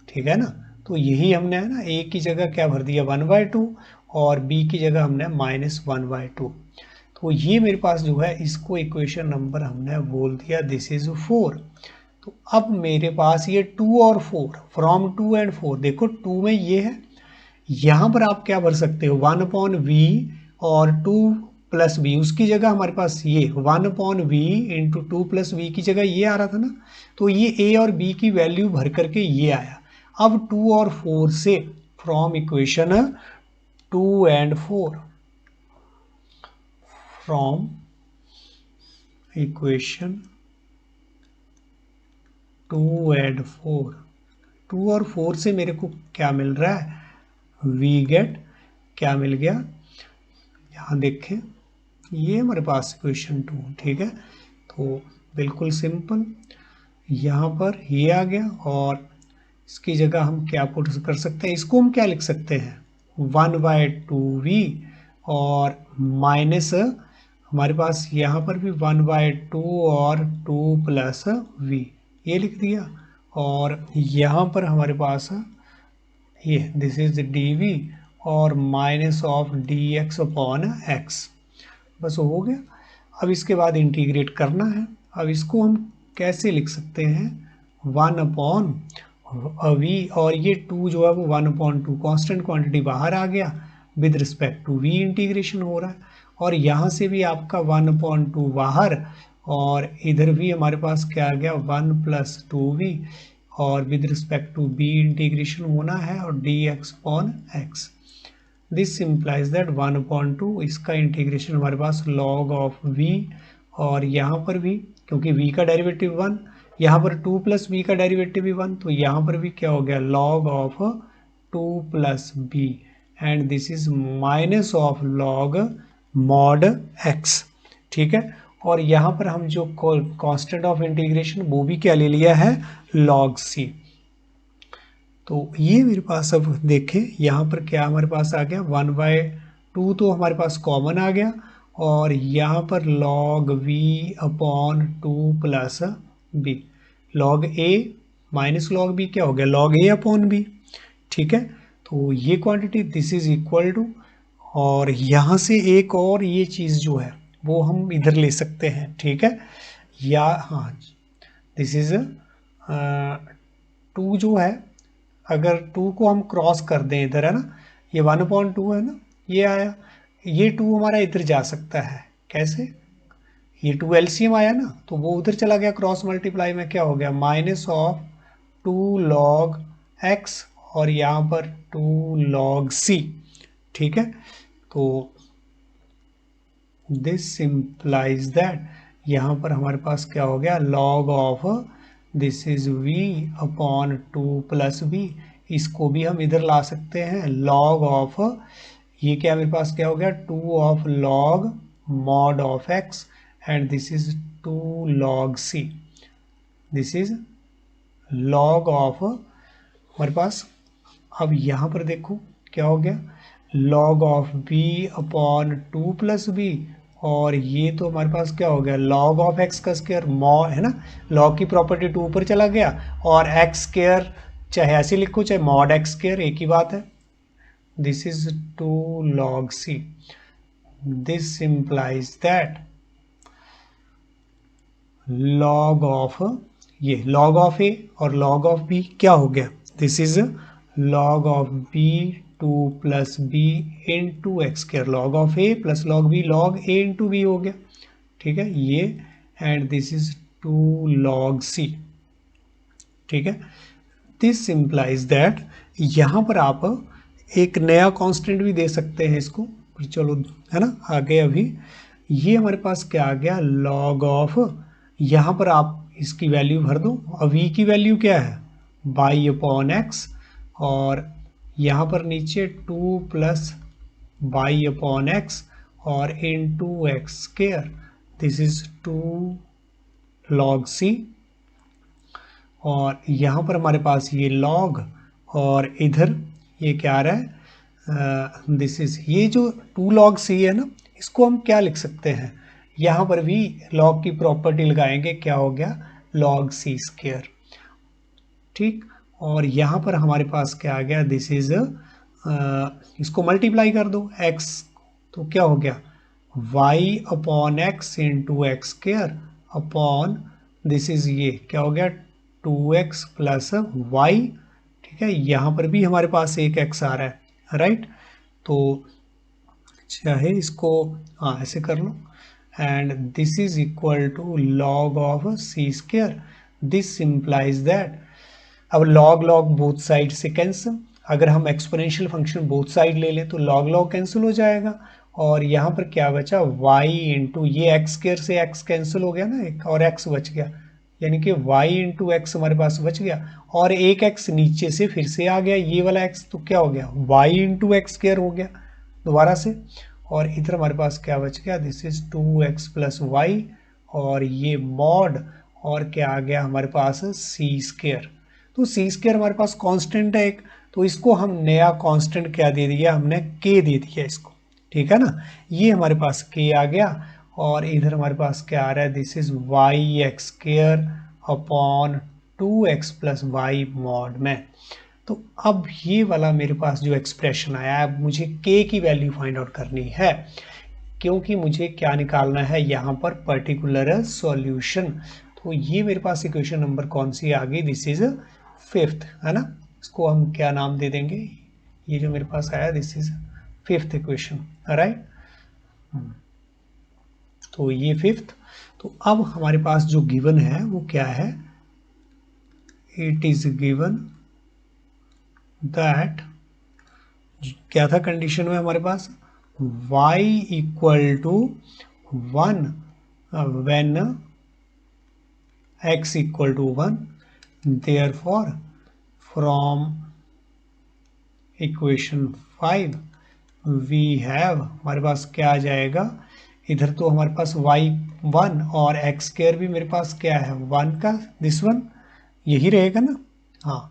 ठीक है ना। तो यही हमने है ना a की जगह क्या भर दिया 1/2, और b की जगह हमने -1/2, तो ये मेरे पास जो है इसको इक्वेशन नंबर हमने बोल दिया दिस इज 4। तो अब मेरे पास ये 2 और 4, फ्रॉम 2 एंड 4, देखो 2 में ये है, यहाँ पर आप क्या भर सकते हो 1/v और 2 प्लस v, उसकी जगह हमारे पास ये 1/v इंटू 2 प्लस v की जगह ये आ रहा था ना, तो ये a और b की वैल्यू भर करके ये आया। अब 2 और 4 से from equation 2 and 4, from equation 2 and 4, 2 और 4 से मेरे को क्या मिल रहा है, वी गेट, क्या मिल गया, यहाँ देखें ये हमारे पास इक्वेशन 2, ठीक है। तो बिल्कुल सिंपल, यहाँ पर ये आ गया, और इसकी जगह हम क्या पुट कर सकते हैं, इसको हम क्या लिख सकते हैं 1/2v और हमारे पास यहाँ पर भी 1/2 और 2 प्लस वी, ये लिख दिया। और यहाँ पर हमारे पास ये दिस इज डी वी और minus of d x upon x, बस हो गया। अब इसके बाद इंटीग्रेट करना है। अब इसको हम कैसे लिख सकते हैं, 1/, वी, और ये 2 जो है वो 1/2 कांस्टेंट क्वांटिटी बाहर आ गया, with respect to v integration हो रहा है। और यहाँ से भी आपका 1/2 बाहर, और इधर भी हमारे पास क्या आ गया 1 + 2v, और with respect to b integration होना है, और dx upon x। This implies that 1/2 इसका इंटीग्रेशन हमारे पास log ऑफ v, और यहाँ पर भी क्योंकि v का डेरिवेटिव 1, यहाँ पर 2 + v का डेरिवेटिव भी 1, तो यहाँ पर भी क्या हो गया log of 2 + b, and this is minus of log mod x। ठीक है, और यहाँ पर हम जो कांस्टेंट ऑफ इंटीग्रेशन वो भी क्या ले लिया है, log c। तो ये मेरे पास अब देखें यहाँ पर क्या हमारे पास आ गया 1/2 तो हमारे पास कॉमन आ गया, और यहाँ पर log v upon 2 + b, log a minus log b क्या हो गया log a अपॉन b। ठीक है, तो ये quantity this is equal to, और यहाँ से एक और ये चीज़ जो है वो हम इधर ले सकते हैं। ठीक है, या हाँ दिस इज 2 जो है, अगर 2 को हम क्रॉस कर दें इधर, है ना, ये 1/2 है ना, ये आया, ये 2 हमारा इधर जा सकता है, कैसे, ये 2 एलसीएम आया ना, तो वो उधर चला गया, क्रॉस मल्टीप्लाई में क्या हो गया माइनस ऑफ 2 log x, और यहाँ पर 2 log c। ठीक है, तो दिस इम्प्लाइज दैट यहाँ पर हमारे पास क्या हो गया log of this is v upon 2 + v, इसको भी हम इधर ला सकते हैं log ऑफ, ये क्या मेरे पास क्या हो गया 2 of log mod of x, and this is 2 log c, this is log of हमारे पास। अब यहाँ पर देखो क्या हो गया log of b upon 2 + b, और ये तो हमारे पास क्या हो गया log ऑफ x का स्क्वायर, मॉड है ना, log की प्रॉपर्टी 2 ऊपर चला गया, और x स्क्वायर चाहे ऐसे लिखो चाहे मॉड x स्क्वायर एक ही बात है, this is 2 log c। This implies that log of, ये log ऑफ a और log ऑफ b क्या हो गया, this is log of b 2 + b into x square, log of a + log b log a into b हो गया। ठीक है, ये and this is 2 log c। ठीक है, दिस इम्प्लाइज दैट यहाँ पर आप एक नया कांस्टेंट भी दे सकते हैं इसको, चलो है ना, आगे अभी ये हमारे पास क्या आ गया log ऑफ, यहाँ पर आप इसकी वैल्यू भर दो, और v की वैल्यू क्या है y अपॉन x, और यहाँ पर नीचे 2 + y अपॉन x और into x square, this is 2 log c, और यहाँ पर हमारे पास ये log, और इधर ये क्या आ रहा है दिस इज, ये जो 2 log c है ना, इसको हम क्या लिख सकते हैं, यहाँ पर भी log की प्रॉपर्टी लगाएंगे, क्या हो गया log c स्क्वायर। ठीक, और यहाँ पर हमारे पास क्या आ गया दिस इज, इसको मल्टीप्लाई कर दो x, तो क्या हो गया y upon x into x square upon this is, ये क्या हो गया 2x + y। ठीक है, यहाँ पर भी हमारे पास एक x आ रहा है, राइट, तो चाहे इसको हाँ ऐसे कर लो, and this is equal to log of c square. This implies that, अब log बोथ साइड से कैंसिल, अगर हम एक्सपोनेंशियल फंक्शन बोथ साइड ले लें तो log कैंसिल हो जाएगा, और यहाँ पर क्या बचा y इंटू, ये एक्स स्क्वायर से x कैंसिल हो गया ना एक, और x बच गया, यानी कि y इंटू एक्स हमारे पास बच गया, और एक x नीचे से फिर से आ गया ये वाला x, तो क्या हो गया y इंटू एक्स स्क्वायर हो गया दोबारा से, और इधर हमारे पास क्या बच गया दिस इज 2x + y, और ये मॉड, और क्या आ गया हमारे पास c स्क्वायर। तो c स्क्वायर हमारे पास कांस्टेंट है एक, तो इसको हम नया कांस्टेंट क्या दे दिया हमने k दे दिया इसको। ठीक है ना, ये हमारे पास k आ गया, और इधर हमारे पास क्या आ रहा है, this is y x square upon 2x plus y mod में। तो अब ये वाला मेरे पास जो एक्सप्रेशन आया है, अब मुझे k की वैल्यू फाइंड आउट करनी है, क्योंकि मुझे क्या निकालना है यहाँ पर, पर्टिकुलर सॉल्यूशन। तो ये मेरे पास इक्वेशन नंबर कौन सी आ गई, दिस इज 5th, है ना। इसको हम क्या नाम दे देंगे, ये जो मेरे पास आया this is 5th equation, right. तो ये 5th। तो अब हमारे पास जो गिवन है वो क्या है, इट इज गिवन दैट, क्या था कंडीशन में हमारे पास, y equal to 1 when x equal to 1, therefore from equation 5 we have, हमारे पास क्या आ जाएगा, इधर तो हमारे पास y1 और x स्क्वायर भी मेरे पास क्या है 1 का, दिस वन यही रहेगा ना, हाँ,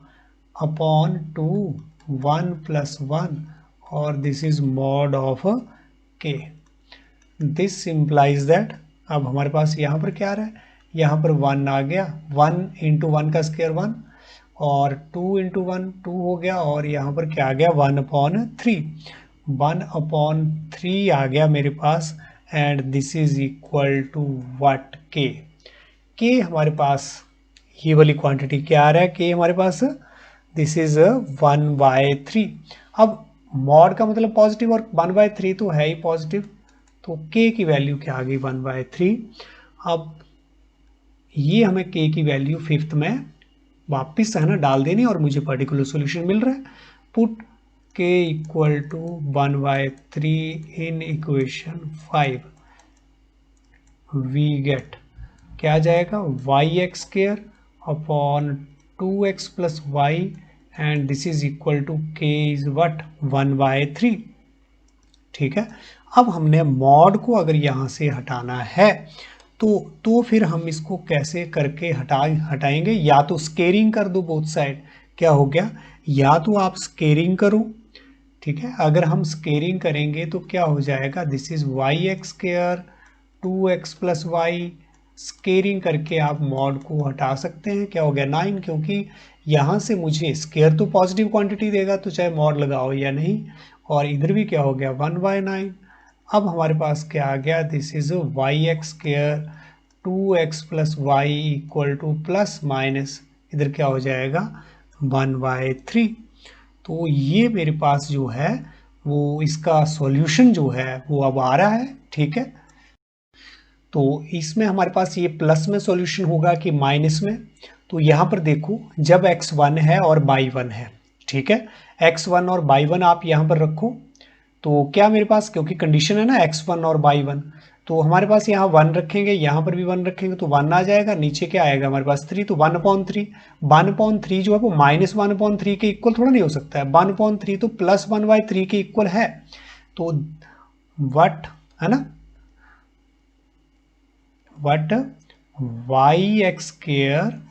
अपॉन 2 1 प्लस 1 और this is mod of k। This implies that, अब हमारे पास यहाँ पर क्या आ रहा है, यहाँ पर 1 आ गया, 1 इंटू 1 का स्क्वायर 1 और 2 इंटू 1 2 हो गया, और यहाँ पर क्या आ गया 1/3, 1/3 आ गया मेरे पास, and this is equal to what, k हमारे पास ये वाली क्वांटिटी क्या आ रहा है, k हमारे पास दिस इज 1/3। अब मॉड का मतलब पॉजिटिव और 1/3 तो है ही पॉजिटिव, तो k की वैल्यू क्या आ गई 1/3। अब ये हमें k की वैल्यू 5th में वापिस है ना डाल देनी, और मुझे पर्टिकुलर सॉल्यूशन मिल रहा है, put k equal to 1/3 in equation 5, we get क्या आ जाएगा, y x square upon 2x plus y, and this is equal to k is what 1/3। ठीक है, अब हमने मॉड को अगर यहाँ से हटाना है तो फिर हम इसको कैसे करके हटाएंगे, या तो स्केयरिंग कर दो बोथ साइड, क्या हो गया, या तो आप स्केयरिंग करो, ठीक है, अगर हम स्केयरिंग करेंगे तो क्या हो जाएगा, this is y x square 2x plus y, squaring करके आप मॉड को हटा सकते हैं, क्या हो गया 9, क्योंकि यहाँ से मुझे स्केयर तो पॉजिटिव क्वांटिटी देगा, तो चाहे मॉड लगाओ या नहीं, और इधर भी क्या हो गया 1/9। अब हमारे पास क्या आ गया, this is y x square 2x plus y equal to plus minus, इधर क्या हो जाएगा 1/3। तो ये मेरे पास जो है वो इसका सॉल्यूशन जो है वो अब आ रहा है, ठीक है। तो इसमें हमारे पास ये प्लस में सॉल्यूशन होगा कि माइनस में, तो यहाँ पर देखो जब x1 है और y1 है, ठीक है, x1 और y1 आप यहाँ पर रखो, तो क्या मेरे पास, क्योंकि कंडीशन है ना x1 और y1, तो हमारे पास यहाँ 1 रखेंगे, यहाँ पर भी 1 रखेंगे, तो 1 आ जाएगा, नीचे क्या आएगा हमारे पास 3, तो 1/3, 1/3 जो है वो -1/3 के इक्वल थोड़ा नहीं हो सकता है, 1/3 तो प्लस 1/3 के इक्वल है, तो वट है ना, what y x square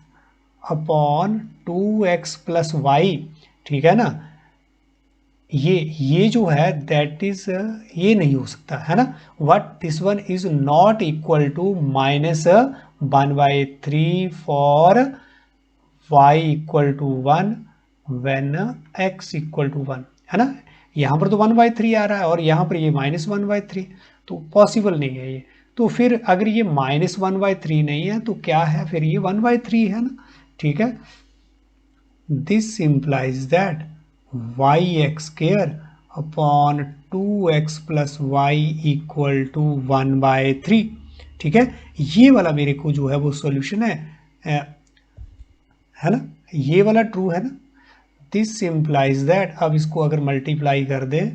upon 2x plus y, ठीक है ना, ये जो है दैट इज, ये नहीं हो सकता है ना, what this one is not equal to -1/3 for y equal to 1 when x equal to 1, है ना, यहाँ पर तो 1/3 आ रहा है और यहाँ पर ये -1/3, तो पॉसिबल नहीं है ये, तो फिर अगर ये -1/3 नहीं है तो क्या है, फिर ये 1/3 है ना, ठीक है। This implies that y x square upon 2x plus y equal to 1/3, ठीक है, ये वाला मेरे को जो है वो सॉल्यूशन है ना, ये वाला ट्रू है ना। दिस इम्प्लाइज दैट, अब इसको अगर मल्टीप्लाई कर दे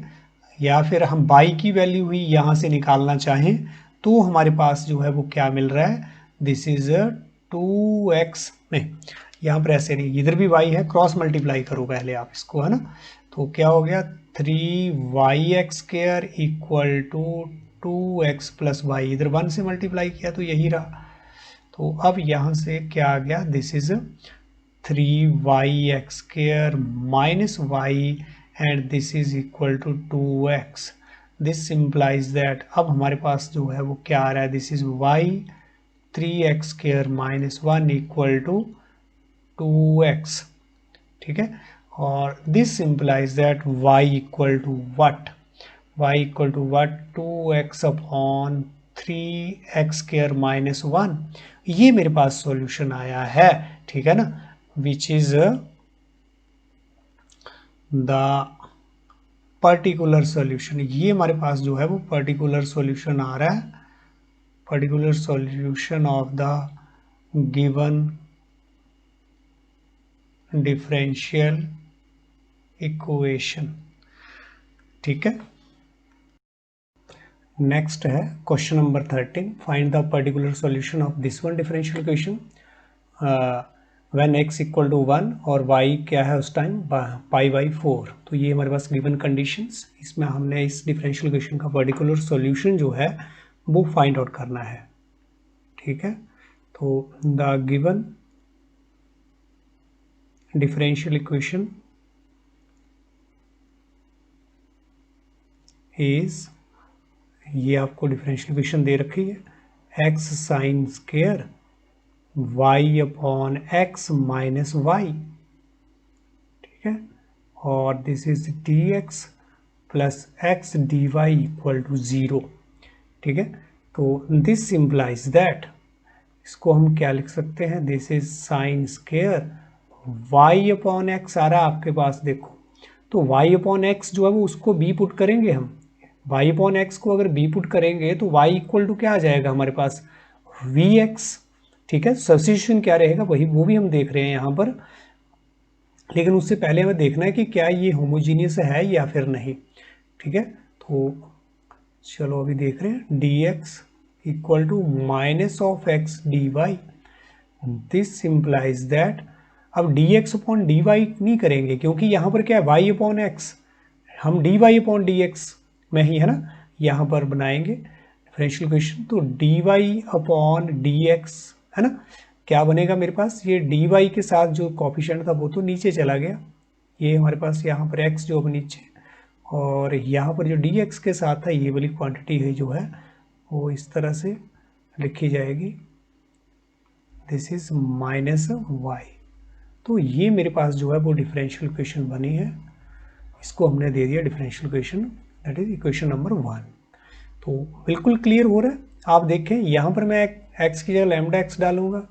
या फिर हम बाई की वैल्यू ही यहाँ से निकालना चाहें तो हमारे पास जो है वो क्या मिल रहा है, दिस इज 2x, नहीं यहाँ पर ऐसे नहीं, इधर भी y है, क्रॉस मल्टीप्लाई करो पहले आप इसको, है ना, तो क्या हो गया 3y(x) square equal to 2x plus y, इधर 1 से मल्टीप्लाई किया तो यही रहा, तो अब यहाँ से क्या आ गया, this is 3y(x) square minus y, and this is equal to 2x, this simplifies that अब हमारे पास जो है वो क्या आ रहा है, this is y 3x² - 1 equal to 2x, ठीक है। और this simplifies that y equal to what, y equal to what 2x upon 3x² - 1, ये मेरे पास सॉल्यूशन आया है, ठीक है ना, विच इज द पर्टिकुलर सॉल्यूशन। ये हमारे पास जो है वो पर्टिकुलर सॉल्यूशन आ रहा है, particular solution of the given differential equation, ठीक है। नेक्स्ट है question number 13, find the particular solution of this one differential equation when x equal to 1 और y क्या है उस टाइम π/4। तो ये हमारे पास गिवन कंडीशंस, इसमें हमने इस डिफरेंशियल इक्वेशन का पर्टिकुलर सॉल्यूशन जो है वो फाइंड आउट करना है, ठीक है। तो the given differential equation is, ये आपको डिफरेंशियल इक्वेशन दे रखी है, x sin square y upon x minus y, ठीक है, और this is dx plus x dy equal to 0, ठीक है। तो दिस सिंप्लाइज दैट, इसको हम क्या लिख सकते हैं, this is sine square y upon x आ रहा है आपके पास, देखो तो y अपॉन एक्स जो है वो उसको b पुट करेंगे हम, y अपॉन एक्स को अगर b पुट करेंगे तो y इक्वल टू क्या आ जाएगा हमारे पास vx, ठीक है। सब्स्टिट्यूशन क्या रहेगा वही वो भी हम देख रहे हैं यहाँ पर, लेकिन उससे पहले हमें देखना है कि क्या ये होमोजीनियस है या फिर नहीं, ठीक है। तो चलो अभी देख रहे हैं, dx equal to minus of x d y, this simplifies that, अब dx अपॉन dy नहीं करेंगे क्योंकि यहाँ पर क्या है y अपॉन एक्स, हम dy अपॉन dx में ही है ना यहाँ पर बनाएंगे डिफरेंशियल इक्वेशन, तो dy अपॉन dx है ना, क्या बनेगा मेरे पास, ये dy के साथ जो कोफिशिएंट था वो तो नीचे चला गया, ये हमारे पास यहाँ पर x जो अब नीचे, और यहाँ पर जो dx के साथ था ये वाली क्वांटिटी है जो है वो इस तरह से लिखी जाएगी, दिस इज माइनस y। तो ये मेरे पास जो है वो डिफरेंशियल इक्वेशन बनी है, इसको हमने दे दिया differential equation, that is equation number 1। तो बिल्कुल क्लियर हो रहा है, आप देखें यहाँ पर मैं x की जगह लैम्डा x डालूंगा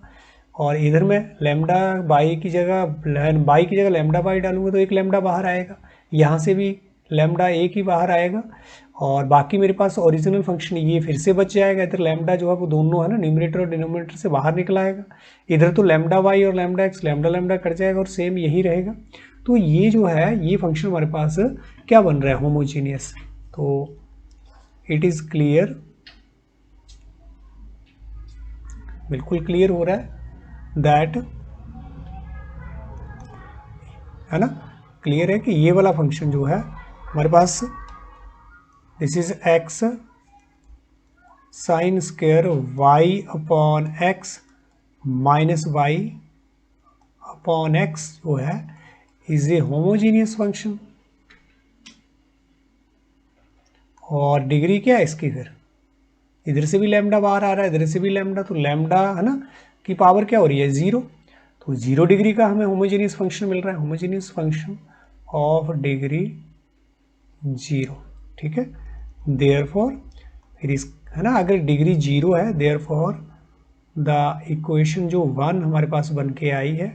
और इधर मैं लैम्डा बाई की जगह लैम्डा बाई डालूंगा तो एक लैम्डा बाहर आएगा, यहाँ से भी लैम्डा एक ही बाहर आएगा, और बाकी मेरे पास ओरिजिनल फंक्शन ये फिर से बच जाएगा, इधर लैम्डा जो है वो दोनों है ना न्यूमरेटर और डिनोमिनेटर से बाहर निकल आएगा, इधर तो लैम्डा वाई और lambda x lambda lambda cut जाएगा और सेम यही रहेगा। तो ये जो है ये फंक्शन हमारे पास क्या बन रहा है, होमोजीनियस। तो इट इज क्लियर, बिल्कुल क्लियर हो रहा है दैट, है ना, क्लियर है कि ये वाला फंक्शन जो है हमारे पास, this is x sine square y upon x minus y upon x जो है इज ए होमोजीनियस फंक्शन, और डिग्री क्या है इसकी, फिर इधर से भी लैम्डा बाहर आ रहा है, इधर से भी लैम्डा, तो लैम्डा है ना की पावर क्या हो रही है 0, तो 0 डिग्री का हमें होमोजीनियस फंक्शन मिल रहा है, होमोजीनियस फंक्शन ऑफ डिग्री 0, ठीक है। देयरफॉर फिर इस है ना, अगर डिग्री 0 है देयरफॉर द इक्वेशन जो 1 हमारे पास बन के आई है,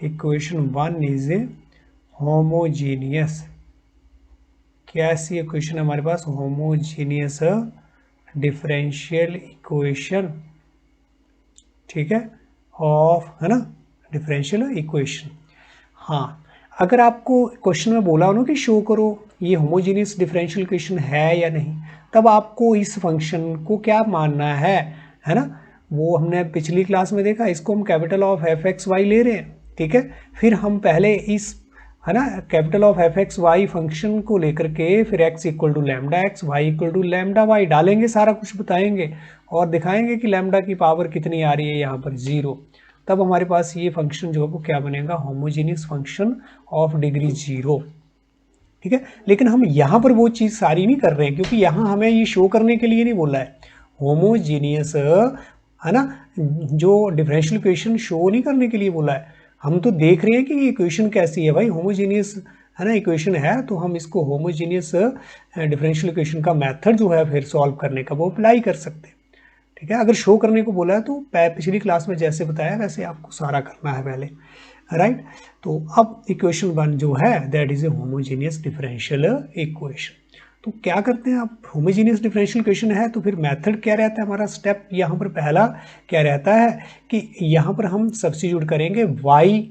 इक्वेशन 1 इज ए होमोजीनियस, क्या ऐसी इक्वेशन हमारे पास, होमोजीनियस डिफरेंशियल इक्वेशन, ठीक है, ऑफ है ना डिफरेंशियल इक्वेशन। हाँ, अगर आपको क्वेश्चन में बोला हो ना कि शो करो ये होमोजीनियस डिफरेंशियल इक्वेशन है या नहीं, तब आपको इस फंक्शन को क्या मानना है ना, वो हमने पिछली क्लास में देखा, इसको हम capital of f x y ले रहे हैं, ठीक है। फिर हम पहले इस है ना capital of f x y function को लेकर के फिर x equal to lambda x, y equal to lambda y डालेंगे, सारा कुछ बताएंगे और दिखाएंगे कि लैम्डा की पावर कितनी आ रही है यहाँ पर 0, तब हमारे पास ये फंक्शन जो है वो क्या बनेगा, होमोजीनियस फंक्शन ऑफ डिग्री 0, ठीक है। लेकिन हम यहाँ पर वो चीज़ सारी नहीं कर रहे हैं, क्योंकि यहाँ हमें ये शो करने के लिए नहीं बोला है। होमोजीनियस है ना, जो डिफरेंशियल इक्वेशन शो नहीं करने के लिए बोला है। हम तो देख रहे हैं कि ये इक्वेशन कैसी है भाई, होमोजीनियस है ना इक्वेशन है, तो हम इसको होमोजीनियस डिफरेंशियल इक्वेशन का मेथड जो है फिर सॉल्व करने का वो अप्लाई कर सकते हैं। ठीक है, अगर शो करने को बोला है तो पिछली क्लास में जैसे बताया वैसे आपको सारा करना है पहले, राइट। तो अब इक्वेशन 1 जो है that is a homogeneous differential equation. तो क्या करते हैं, आप होमोजीनियस डिफरेंशियल इक्वेशन है तो फिर मेथड क्या रहता है हमारा, स्टेप यहाँ पर पहला क्या रहता है कि यहाँ पर हम सब्स्टिट्यूट करेंगे y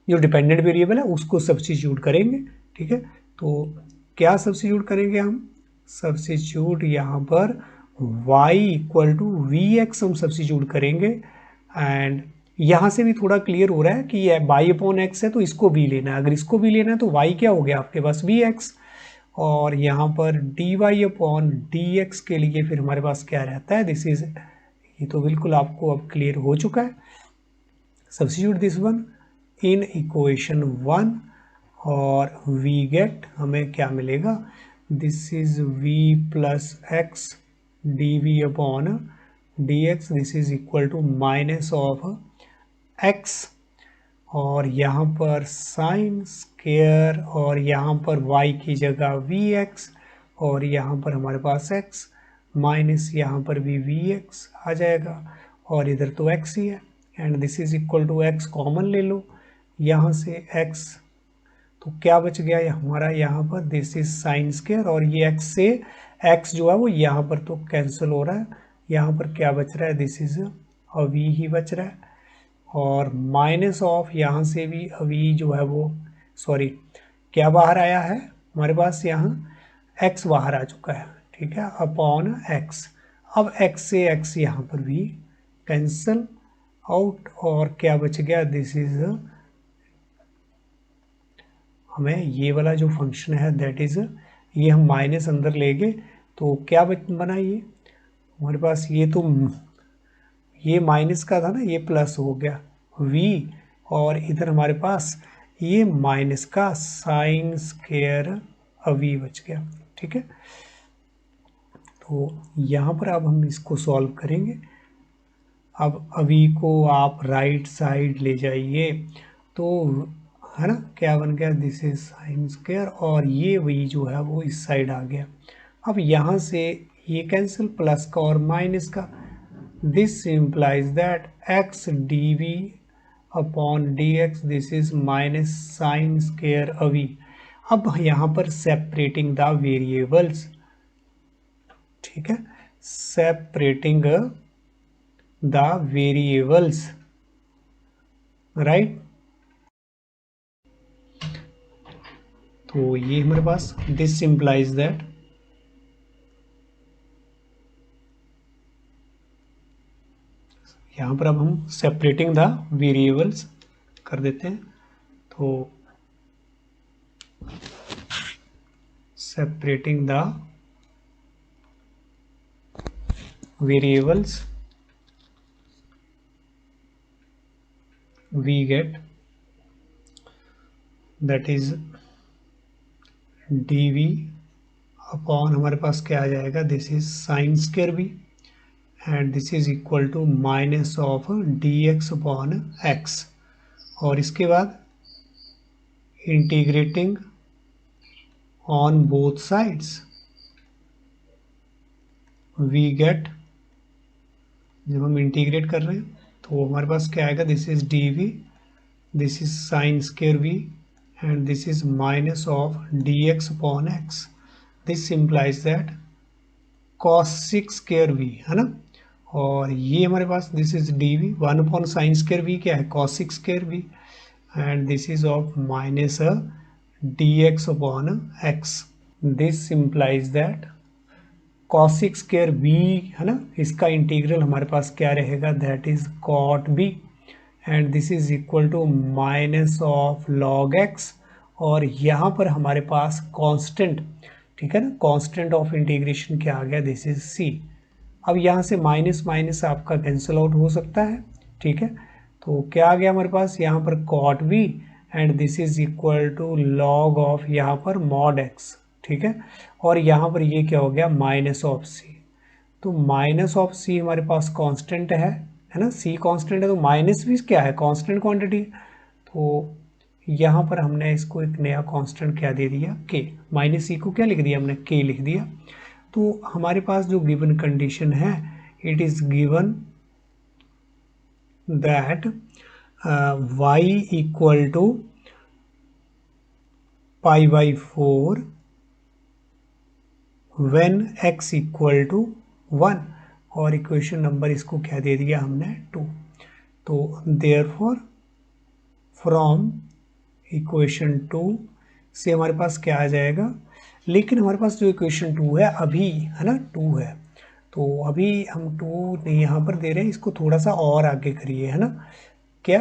जो डिपेंडेंट वेरिएबल है उसको सब्स्टिट्यूट करेंगे। ठीक है, तो क्या सब्स्टिट्यूट करेंगे हम, सब्स्टिट्यूट यहाँ पर y इक्वल टू vx हम सब्स्टिट्यूट करेंगे। एंड यहाँ से भी थोड़ा क्लियर हो रहा है कि ये y अपॉन एक्स है तो इसको भी लेना है, अगर इसको भी लेना है तो y क्या हो गया आपके पास vx, और यहाँ पर dy अपॉन dx के लिए फिर हमारे पास क्या रहता है, दिस इज, ये तो बिल्कुल आपको अब क्लियर हो चुका है। Substitute this one in equation 1 और वी गेट, हमें क्या मिलेगा, this is v plus x dv upon dx, this is equal to minus of x, और यहाँ पर साइन स्क्वायर, और यहाँ पर y की जगह vx, और यहाँ पर हमारे पास x माइनस यहाँ पर भी vx आ जाएगा, और इधर तो x ही है, and this is equal to x common ले लो यहाँ से x, तो क्या बच गया ये हमारा यहाँ पर, दिस इज साइन स्क्वायर, और ये x से x जो है वो यहाँ पर तो कैंसिल हो रहा है, यहाँ पर क्या बच रहा है, दिस इज v ही बच रहा है, और माइनस ऑफ यहाँ से भी v जो है वो, सॉरी क्या बाहर आया है हमारे पास, यहाँ x बाहर आ चुका है। ठीक है, अपॉन x, अब x से x यहाँ पर भी कैंसिल आउट, और क्या बच गया, दिस इज, हमें ये वाला जो फंक्शन है दैट इज, ये हम माइनस अंदर लेंगे तो क्या बना ये हमारे पास, ये तो ये माइनस का था ना, ये प्लस हो गया v, और इधर हमारे पास ये माइनस का साइन स्क्वायर v बच गया। ठीक है, तो यहाँ पर अब हम इसको सॉल्व करेंगे। अब अभी को आप राइट साइड ले जाइए तो है ना, क्या बन गया, दिस इज साइन स्क्वायर, और ये वही जो है वो इस साइड आ गया। अब यहाँ से ये कैंसिल, प्लस का और माइनस का, this implies that x dv upon dx, this is minus sign square v। अब यहाँ पर सेपरेटिंग द वेरिएबल्स, ठीक है, सेपरेटिंग द वेरिएबल्स, राइट। तो ये हमारे पास दिस इम्प्लाइज दैट यहाँ पर अब हम सेपरेटिंग द वेरिएबल्स कर देते हैं, तो separating the variables we get that is dv upon हमारे पास क्या आ जाएगा, this is sine square v, and this is equal to minus of dx upon x, और इसके बाद integrating on both sides we get, जब हम इंटीग्रेट कर रहे हैं तो हमारे पास क्या आएगा, this is dv, this is sine square v, and this is minus of dx upon x. This implies that cos 6 square v है ना, और ये हमारे पास this is dv, 1 upon sin square v क्या है, cos 6 square v, and this is of minus dx upon x. This implies that cos 6 square v है ना, इसका इंटीग्रल हमारे पास क्या रहेगा, that is cot v, and this is equal to minus of log x, और यहाँ पर हमारे पास कांस्टेंट, ठीक है ना, कांस्टेंट ऑफ इंटीग्रेशन क्या आ गया, दिस इज सी। अब यहाँ से माइनस माइनस आपका कैंसिल आउट हो सकता है। ठीक है, तो क्या आ गया हमारे पास यहाँ पर cot v, and this is equal to log of यहाँ पर मॉड एक्स, ठीक है। और यहाँ पर ये क्या हो गया, माइनस ऑफ सी। तो माइनस ऑफ सी हमारे पास कांस्टेंट है ना, सी कांस्टेंट है, तो माइनस भी क्या है, कांस्टेंट क्वांटिटी। तो यहाँ पर हमने इसको एक नया कांस्टेंट क्या दे दिया, के। माइनस सी को क्या लिख दिया हमने, के लिख दिया। तो हमारे पास जो गिवन कंडीशन है, it is given that y equal to pi by 4 when x equal to 1, और इक्वेशन नंबर इसको क्या दे दिया हमने, 2। तो देयरफॉर फ्रॉम इक्वेशन 2 से हमारे पास क्या आ जाएगा, लेकिन हमारे पास जो इक्वेशन 2 है अभी, है ना, 2 है, तो अभी हम 2 नहीं यहाँ पर दे रहे हैं, इसको थोड़ा सा और आगे करिए, है ना। क्या,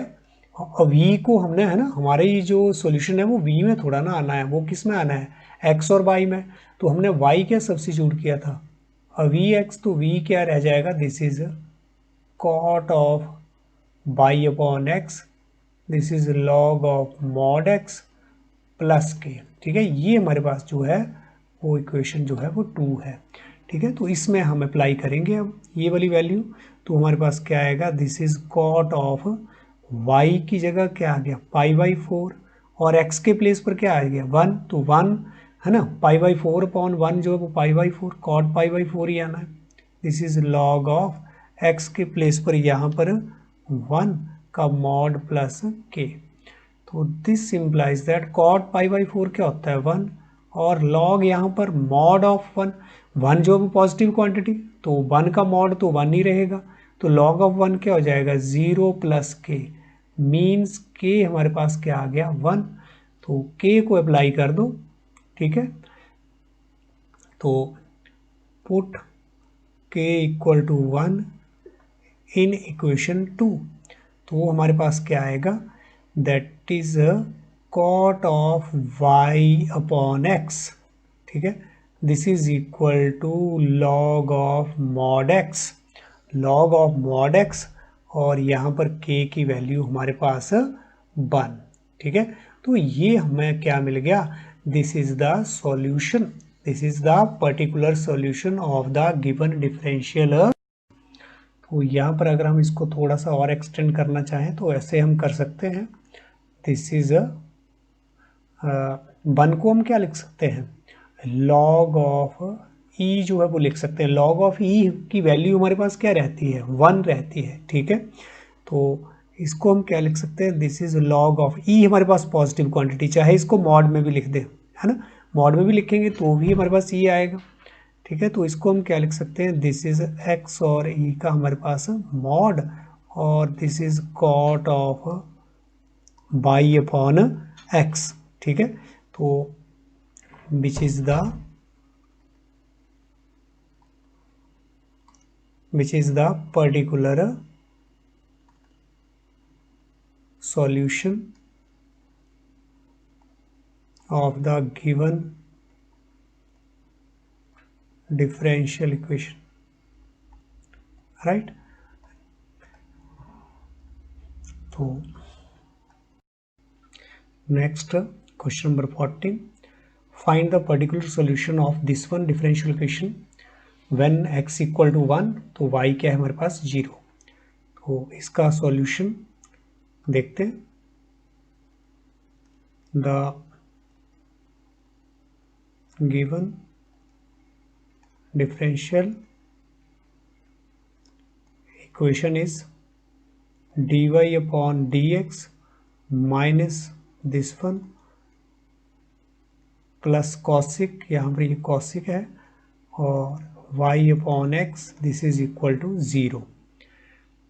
वी को हमने, है ना, हमारे ये जो सॉल्यूशन है वो वी में थोड़ा ना आना है, वो किस में आना है, एक्स और वाई में। तो हमने वाई क्या सब्स्टिट्यूट किया था, वी एक्स, तो वी क्या रह जाएगा, this is cot of y upon x, this is log of mod x plus k, ठीक है। ये हमारे पास जो है वो इक्वेशन जो है वो 2 है, ठीक है। तो इसमें हम अप्लाई करेंगे अब ये वाली वैल्यू, तो हमारे पास क्या आएगा, this is cot of y की जगह क्या आ गया, पाई बाई 4, और x के प्लेस पर क्या आ गया, 1, तो 1, है ना, पाई बाई 4 अपॉन 1 जो है वो pi by 4, cot pi by 4 ही आना है। This is log of x के प्लेस पर यहाँ पर 1 का मॉड प्लस के। तो this implies that cot pi by 4 क्या होता है, 1, और लॉग यहाँ पर मॉड ऑफ 1, 1 जो है पॉजिटिव क्वांटिटी, तो 1 का मॉड तो 1 ही रहेगा, तो लॉग ऑफ 1 क्या हो जाएगा, 0 प्लस के, मीन्स के हमारे पास क्या आ गया, 1। तो के को अप्लाई कर दो, ठीक है। तो पुट के इक्वल टू 1 इन इक्वेशन 2, तो हमारे पास क्या आएगा, that is cot of y upon x, ठीक है। This is equal to log of mod x, log of mod x, और यहाँ पर k की वैल्यू हमारे पास 1, ठीक है। तो ये हमें क्या मिल गया, this is the solution, this is the particular solution of the given differential. तो यहाँ पर अगर हम इसको थोड़ा सा और एक्सटेंड करना चाहें तो ऐसे हम कर सकते हैं, दिस इज 1 को हम क्या लिख सकते हैं, लॉग ऑफ ई जो है वो लिख सकते हैं, लॉग ऑफ ई की वैल्यू हमारे पास क्या रहती है, 1 रहती है, ठीक है। तो इसको हम क्या लिख सकते हैं, दिस इज लॉग ऑफ ई, हमारे पास पॉजिटिव क्वांटिटी, चाहे इसको मॉड में भी लिख दे, है ना, मॉड में भी लिखेंगे तो भी हमारे पास ई आएगा, ठीक है। तो इसको हम क्या लिख सकते हैं, दिस इज एक्स और ई का हमारे पास मॉड, और this is cot of y upon x, ठीक है। तो which is the particular solution of the given differential equation, right? So next question number 14, find the particular solution of this one differential equation when x equal to 1, तो y क्या है हमारे पास 0। तो इसका solution देखते हैं, the given differential equation is dy upon dx minus this one plus cosec, यहाँ पर ये कॉसिक है, और y upon x, this is equal to 0,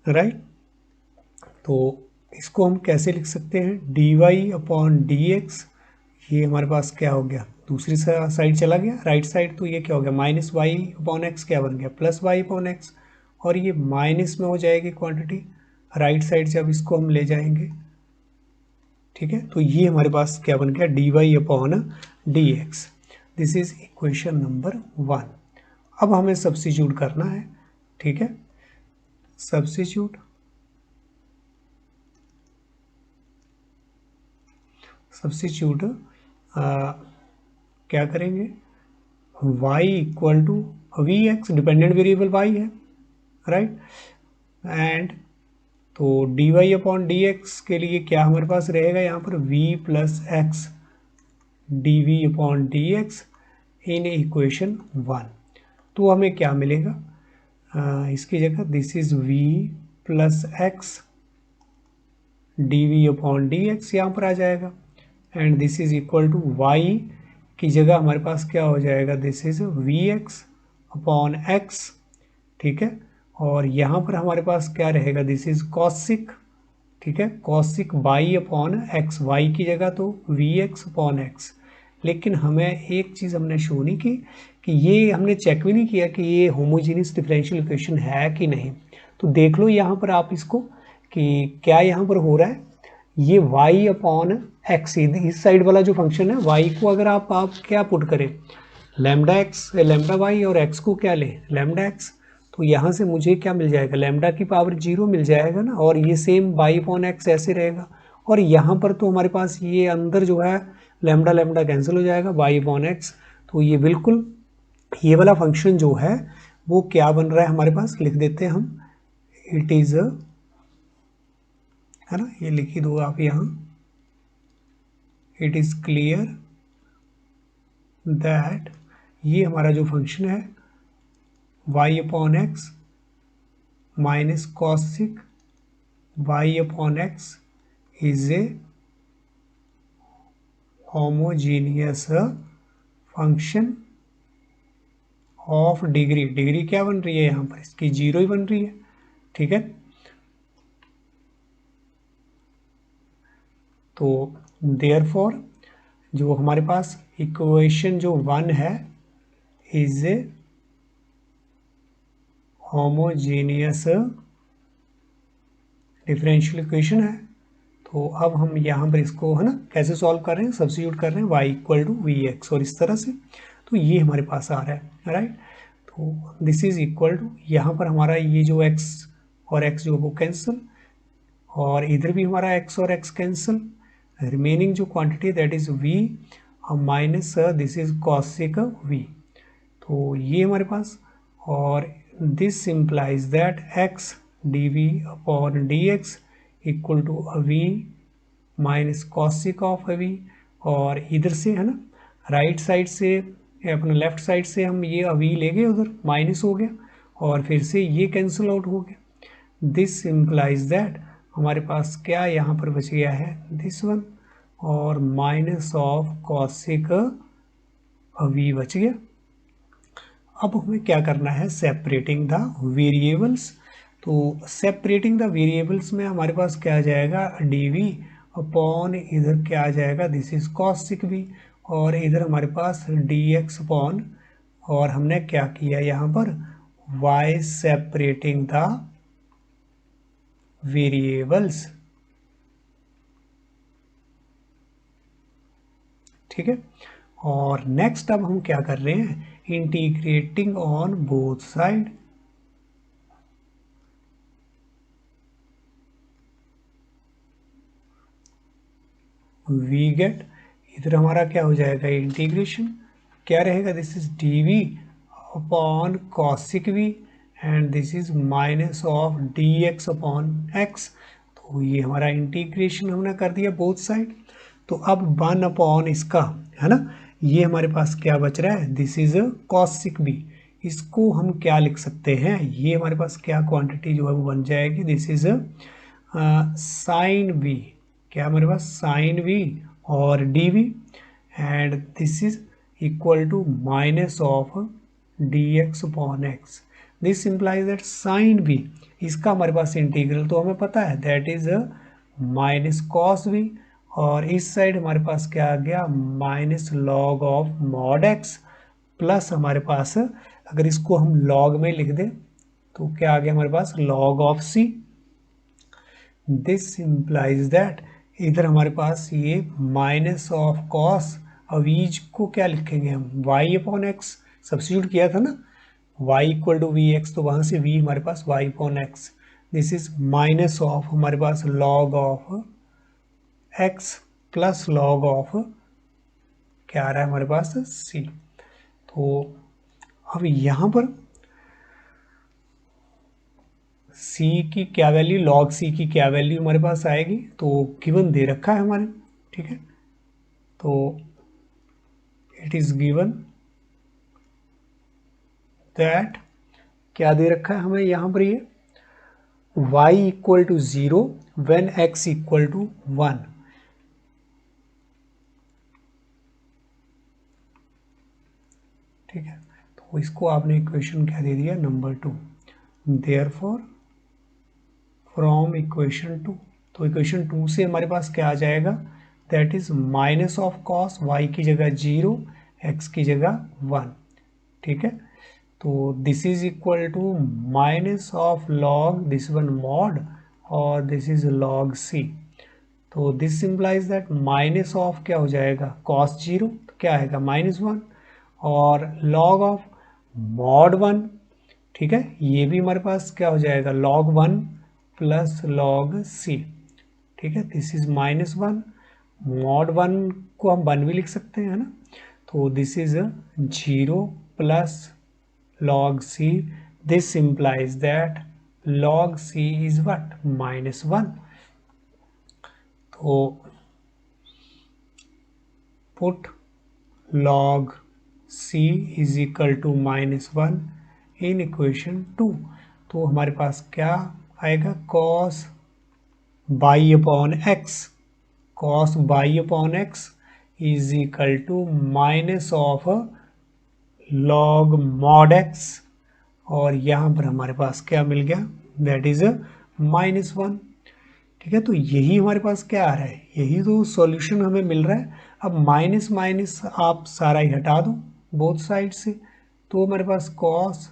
right. तो इसको हम कैसे लिख सकते हैं, dy अपॉन dx, ये हमारे पास क्या हो गया, दूसरी साइड चला गया, राइट साइड, तो ये क्या हो गया, माइनस वाई अपॉन एक्स क्या बन गया, प्लस वाई अपॉन एक्स, और ये माइनस में हो जाएगी क्वांटिटी राइट साइड से, अब इसको हम ले जाएंगे, ठीक है। तो ये हमारे पास क्या बन गया, dy upon dx, this is equation number 1। अब हमें सब्स्टिट्यूट करना है, ठीक है, सब्स्टिट्यूट, सब्स्टिट्यूट क्या करेंगे, y equal to v x, dependent variable y है, राइट। एंड तो dy अपॉन dx के लिए क्या हमारे पास रहेगा यहाँ पर, v plus x dv upon dx in equation 1। तो हमें क्या मिलेगा, इसकी जगह this is v plus x dv upon dx यहाँ पर आ जाएगा, and this is equal to y की जगह हमारे पास क्या हो जाएगा, this is vx upon x, ठीक है। और यहाँ पर हमारे पास क्या रहेगा, दिस इज कॉसिक, ठीक है, cosec y upon x, y की जगह तो vx अपॉन x। लेकिन हमें एक चीज़ हमने शो नहीं की कि ये हमने चेक भी नहीं किया कि ये होमोजीनियस डिफरेंशियल इक्वेशन है कि नहीं। तो देख लो यहाँ पर आप इसको कि क्या यहाँ पर हो रहा है, ये y अपॉन एक्स, इस साइड वाला जो फंक्शन है y को अगर आप क्या पुट करें, लैम्डा एक्स लैम्डा वाई, और x को क्या लें, लैम्डा एक्स, तो यहाँ से मुझे क्या मिल जाएगा, लैम्डा की पावर 0 मिल जाएगा ना, और ये सेम y अपॉन एक्स ऐसे रहेगा। और यहाँ पर तो हमारे पास ये अंदर जो है लैम्डा लैम्डा कैंसिल हो जाएगा, y अपॉन एक्स। तो ये बिल्कुल ये वाला फंक्शन जो है वो क्या बन रहा है हमारे पास, लिख देते हैं हम, इट इज, है ना, ये लिख ही दो आप यहाँ, इट इज क्लियर दैट ये हमारा जो फंक्शन है y upon x minus cosec y upon x is a homogeneous function of degree, degree क्या बन रही है यहाँ पर, इसकी 0 ही बन रही है, ठीक है। तो देयरफॉर जो हमारे पास इक्वेशन जो 1 है is a homogeneous differential equation है। तो अब हम यहाँ पर इसको, है ना, कैसे सॉल्व कर रहे हैं, सब्स्टिट्यूट कर रहे हैं y equal to v x, और इस तरह से तो ये हमारे पास आ रहा है, राइट। तो दिस इज इक्वल टू, यहाँ पर हमारा ये जो x और x जो वो कैंसिल, और इधर भी हमारा x और x कैंसिल, रिमेनिंग जो quantity that is v minus this is cosec v। तो ये हमारे पास, और this implies that x dv upon dx equal to v minus cosec of v। और इधर से, है ना, राइट साइड से अपने लेफ्ट साइड से हम ये v ले गए, उधर माइनस हो गया, और फिर से ये कैंसिल आउट हो गया। दिस इम्प्लाइज दैट हमारे पास क्या यहाँ पर बच गया है, दिस वन, और माइनस ऑफ कॉसिक v बच गया। अब हमें क्या करना है, सेपरेटिंग द वेरिएबल्स। तो सेपरेटिंग द वेरिएबल्स में हमारे पास क्या आ जाएगा, dv अपॉन इधर क्या आ जाएगा, दिस इज कॉसिक v, और इधर हमारे पास dx अपॉन, और हमने क्या किया यहाँ पर, y सेपरेटिंग द वेरिएबल्स, ठीक है। और नेक्स्ट अब हम क्या कर रहे हैं, integrating on both side. We get, इधर हमारा क्या हो जाएगा, इंटीग्रेशन क्या रहेगा, this is dv upon cosec v, and this is minus of dx upon x। तो ये हमारा इंटीग्रेशन हमने कर दिया बोथ साइड। तो अब 1 अपॉन इसका, है ना, ये हमारे पास क्या बच रहा है, दिस इज कॉसिक v। इसको हम क्या लिख सकते हैं, ये हमारे पास क्या क्वांटिटी जो है वो बन जाएगी, दिस इज साइन v, क्या हमारे पास साइन v और dv, and this is equal to minus of dx upon x। This implies that sine v, इसका हमारे पास इंटीग्रल तो हमें पता है, that is minus cos v, और इस साइड हमारे पास क्या आ गया, minus log of mod x, plus हमारे पास अगर इसको हम लॉग में लिख दें तो क्या आ गया हमारे पास, log of c। This implies that इधर हमारे पास ये माइनस ऑफ कॉस, अवीज को क्या लिखेंगे हम, y अपॉन एक्स, सब्स्टिट्यूट किया था ना, y equal to v x, तो वहाँ से v हमारे पास y upon x, this is minus of हमारे पास log of x plus log of क्या आ रहा है हमारे पास c। तो अब यहाँ पर c की क्या वैल्यू, log c की क्या वैल्यू हमारे पास आएगी, तो गिवन दे रखा है हमारे, ठीक है। तो इट इज गिवन दैट क्या दे रखा है हमें यहाँ पर, ये y equal to 0 when x equal to 1। ठीक है, तो इसको आपने इक्वेशन क्या दे दिया, नंबर 2। देयरफॉर फ्रॉम इक्वेशन 2, तो इक्वेशन 2 से हमारे पास क्या आ जाएगा, that is minus of cos y की जगह 0, x की जगह 1। ठीक है, तो this is equal to minus of log this one mod और दिस इज लॉग c। तो this implies that minus of क्या हो जाएगा, कॉस 0 तो क्या आएगा -1 और log ऑफ मॉड 1। ठीक है, ये भी हमारे पास क्या हो जाएगा, log 1 प्लस log c। ठीक है, दिस इज -1, मॉड 1 को हम 1 भी लिख सकते हैं, है ना। तो this is 0 plus log c। This implies that log c is what, -1। तो put log c is equal to -1 in equation 2। तो हमारे पास क्या आएगा, cos y upon x, cos y upon x is equal to minus of log mod x, और यहाँ पर हमारे पास क्या मिल गया, दैट इज -1। ठीक है, तो यही हमारे पास क्या आ रहा है, यही तो सॉल्यूशन हमें मिल रहा है। अब माइनस माइनस आप सारा ही हटा दो बोथ साइड से, तो हमारे पास cos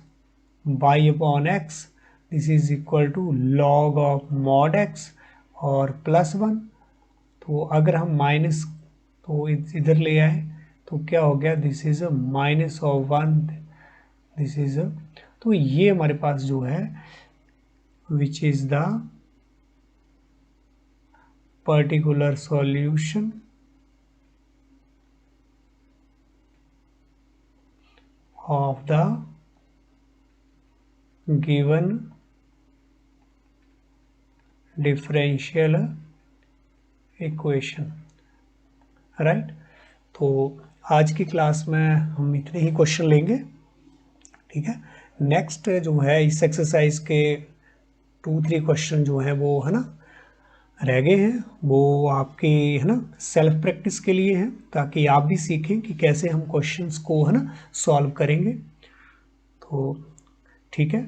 y upon x this is equal to log of mod x और +1। तो अगर हम माइनस तो इधर ले आए तो क्या हो गया, this is minus of 1, this is, तो ये हमारे पास जो है विच is the particular solution of the given differential equation, right. तो आज की क्लास में हम इतने ही क्वेश्चन लेंगे, ठीक है। नेक्स्ट जो है इस एक्सरसाइज के 2-3 क्वेश्चन जो है वो, है ना, रह गए हैं, वो आपके, है ना, सेल्फ प्रैक्टिस के लिए हैं, ताकि आप भी सीखें कि कैसे हम क्वेश्चंस को, है ना, सॉल्व करेंगे। तो ठीक है।